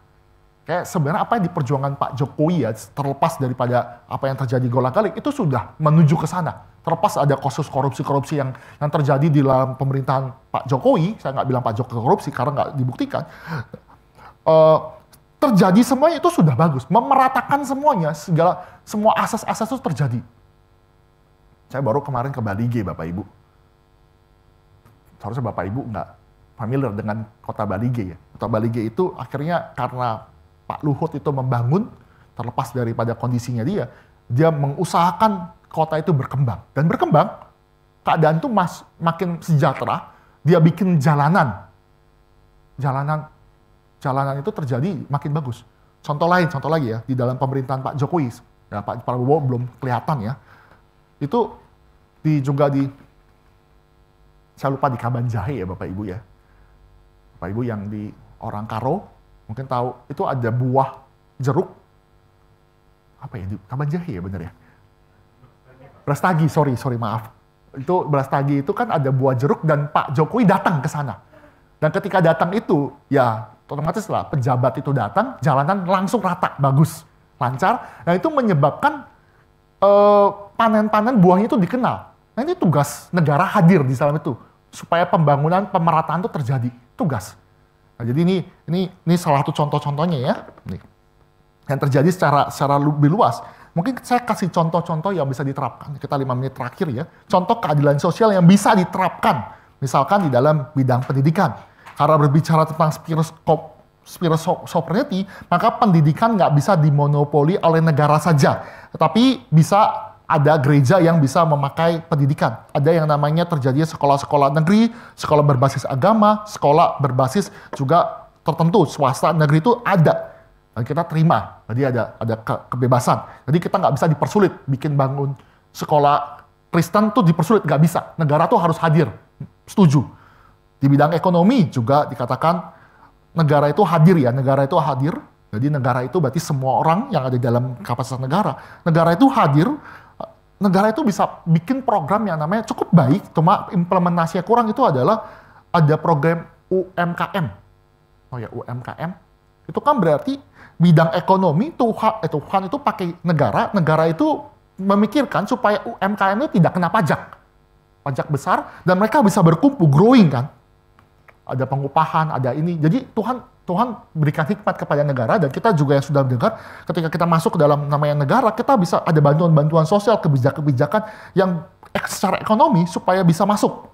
[SPEAKER 1] Kayak sebenarnya apa yang diperjuangkan Pak Jokowi ya, terlepas daripada apa yang terjadi golak-galik, itu sudah menuju ke sana. Terlepas ada kasus korupsi-korupsi yang terjadi di dalam pemerintahan Pak Jokowi, saya nggak bilang Pak Jokowi korupsi karena nggak dibuktikan, terjadi semuanya itu sudah bagus. Memeratakan semuanya, semua asas-asas itu terjadi. Saya baru kemarin ke Balige, Bapak Ibu. Seharusnya Bapak Ibu nggak familiar dengan kota Balige ya. Kota Balige itu akhirnya karena Pak Luhut itu membangun, terlepas daripada kondisinya dia mengusahakan kota itu berkembang. Dan berkembang, keadaan itu makin sejahtera, dia bikin jalanan. Jalanan itu terjadi makin bagus. Contoh lagi ya, di dalam pemerintahan Pak Jokowi, ya, Pak Prabowo belum kelihatan ya, itu saya lupa di Kabanjahe ya Bapak Ibu ya. Bapak Ibu yang di Orang Karo, mungkin tahu, itu ada buah jeruk, apa ya, di Kabanjahe ya benar ya? Brastagi, sorry maaf. Itu Brastagi itu kan ada buah jeruk dan Pak Jokowi datang ke sana. Dan ketika datang itu, ya otomatis lah pejabat itu datang, jalanan langsung rata, bagus, lancar. Nah itu menyebabkan panen-panen buahnya itu dikenal. Nah ini tugas negara hadir di dalam itu, supaya pembangunan, pemerataan itu terjadi. Tugas. Nah, jadi ini salah satu contoh-contohnya ya. Nih. Yang terjadi secara lebih luas. Mungkin saya kasih contoh-contoh yang bisa diterapkan. Kita 5 menit terakhir ya. Contoh keadilan sosial yang bisa diterapkan. Misalkan di dalam bidang pendidikan. Karena berbicara tentang spiritual sovereignty, maka pendidikan nggak bisa dimonopoli oleh negara saja. Tetapi bisa ada gereja yang bisa memakai pendidikan. Ada yang namanya terjadi sekolah-sekolah negeri, sekolah berbasis agama, sekolah berbasis juga tertentu, swasta negeri itu ada. Dan kita terima, jadi ada kebebasan. Jadi kita nggak bisa dipersulit, bangun sekolah Kristen tuh dipersulit, nggak bisa. Negara tuh harus hadir, setuju. Di bidang ekonomi juga dikatakan negara itu hadir ya, negara itu hadir. Jadi negara itu berarti semua orang yang ada dalam kapasitas negara. Negara itu hadir, negara itu bisa bikin program yang namanya cukup baik, cuma implementasinya kurang itu adalah ada program UMKM. Oh ya, UMKM. Itu kan berarti bidang ekonomi Tuhan itu pakai negara itu memikirkan supaya UMKM itu tidak kena pajak besar, dan mereka bisa berkumpul, growing kan. Ada pengupahan, ada ini. Jadi Tuhan berikan hikmat kepada negara, dan kita juga yang sudah mendengar, ketika kita masuk ke dalam namanya negara, kita bisa ada bantuan-bantuan sosial, kebijakan-kebijakan yang secara ekonomi supaya bisa masuk.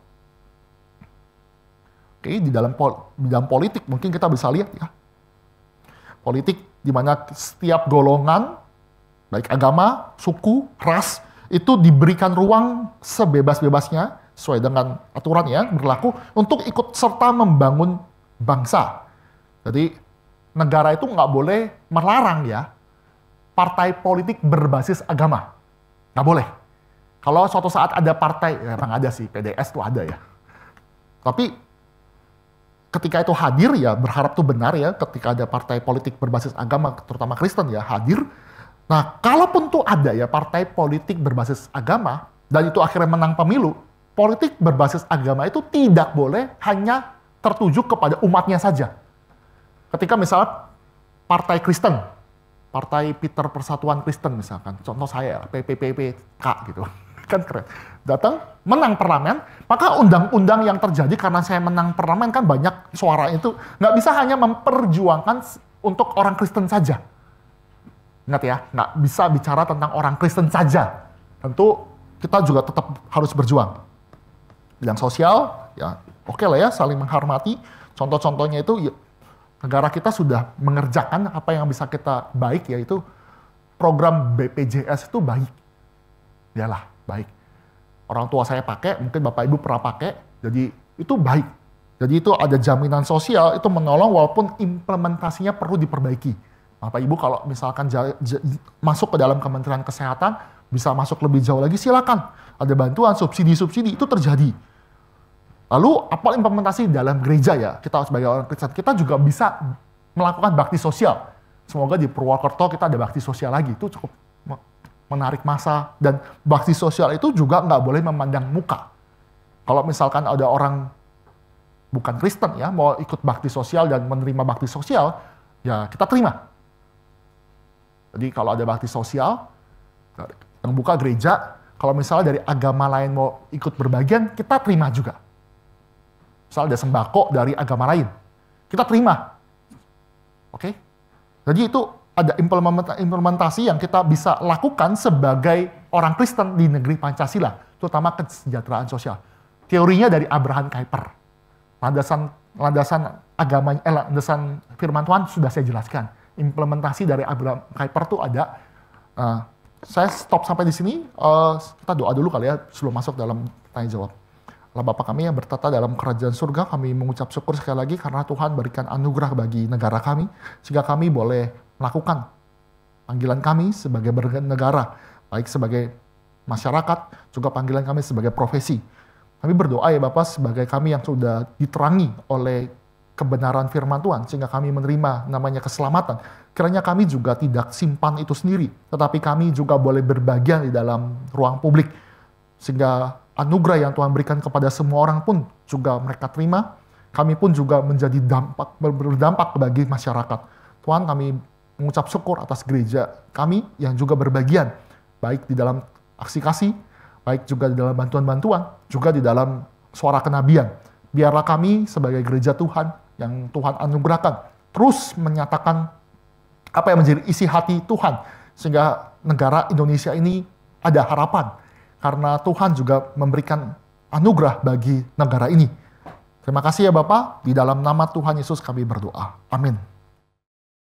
[SPEAKER 1] Oke, di dalam bidang politik mungkin kita bisa lihat ya. Politik di mana setiap golongan, baik agama, suku, ras, itu diberikan ruang sebebas-bebasnya, sesuai dengan aturan yang berlaku, untuk ikut serta membangun bangsa. Jadi negara itu nggak boleh melarang ya partai politik berbasis agama. Nggak boleh. Kalau suatu saat ada partai, ya emang ada sih, PDS tuh ada ya. Tapi ketika itu hadir ya, berharap tuh benar ya, ketika ada partai politik berbasis agama, terutama Kristen ya, hadir. Nah, kalaupun tuh ada ya partai politik berbasis agama, dan itu akhirnya menang pemilu, politik berbasis agama itu tidak boleh hanya tertuju kepada umatnya saja. Ketika misalnya partai Kristen, Partai Peter Persatuan Kristen misalkan, contoh saya, PPPK gitu, kan keren. Datang, menang parlemen, maka undang-undang yang terjadi karena saya menang parlemen kan banyak suara itu, nggak bisa hanya memperjuangkan untuk orang Kristen saja. Ingat ya, nggak bisa bicara tentang orang Kristen saja. Tentu kita juga tetap harus berjuang. Bidang sosial, ya oke lah ya, saling menghormati. Contoh-contohnya itu, ya, negara kita sudah mengerjakan apa yang bisa kita baik, yaitu program BPJS itu baik. Yalah, baik. Orang tua saya pakai, mungkin Bapak Ibu pernah pakai, jadi itu baik. Jadi itu ada jaminan sosial, itu menolong walaupun implementasinya perlu diperbaiki. Bapak Ibu kalau misalkan masuk ke dalam Kementerian Kesehatan, bisa masuk lebih jauh lagi, silakan. Ada bantuan, subsidi-subsidi, itu terjadi. Lalu apa implementasi dalam gereja ya? Kita sebagai orang Kristen, kita juga bisa melakukan bakti sosial. Semoga di Purwokerto kita ada bakti sosial lagi, itu cukup menarik massa. Dan bakti sosial itu juga nggak boleh memandang muka. Kalau misalkan ada orang bukan Kristen ya, mau ikut bakti sosial dan menerima bakti sosial, ya kita terima. Jadi kalau ada bakti sosial, yang buka gereja, kalau misalnya dari agama lain mau ikut berbagian, kita terima juga. Misalnya ada sembako dari agama lain, kita terima. Oke? Jadi itu ada implementasi yang kita bisa lakukan sebagai orang Kristen di negeri Pancasila. terutama kesejahteraan sosial. Teorinya dari Abraham Kuyper. Landasan landasan firman Tuhan sudah saya jelaskan. Implementasi dari Abraham Kuyper itu ada. Saya stop sampai di sini. Kita doa dulu kali ya sebelum masuk dalam tanya jawab. Allah Bapa kami yang bertata dalam kerajaan surga, kami mengucap syukur sekali lagi karena Tuhan berikan anugerah bagi negara kami, sehingga kami boleh melakukan panggilan kami sebagai bernegara, baik sebagai masyarakat, juga panggilan kami sebagai profesi. Kami berdoa ya Bapak, sebagai kami yang sudah diterangi oleh kebenaran firman Tuhan, sehingga kami menerima namanya keselamatan. Kiranya kami juga tidak simpan itu sendiri, tetapi kami juga boleh berbagian di dalam ruang publik, sehingga anugerah yang Tuhan berikan kepada semua orang pun juga mereka terima. Kami pun juga menjadi berdampak bagi masyarakat. Tuhan, kami mengucap syukur atas gereja kami yang juga berbagian, baik di dalam aksi kasih, baik juga di dalam bantuan-bantuan, juga di dalam suara kenabian. Biarlah kami sebagai gereja Tuhan yang Tuhan anugerahkan, terus menyatakan apa yang menjadi isi hati Tuhan, sehingga negara Indonesia ini ada harapan, karena Tuhan juga memberikan anugerah bagi negara ini. Terima kasih ya Bapak, di dalam nama Tuhan Yesus kami berdoa. Amin.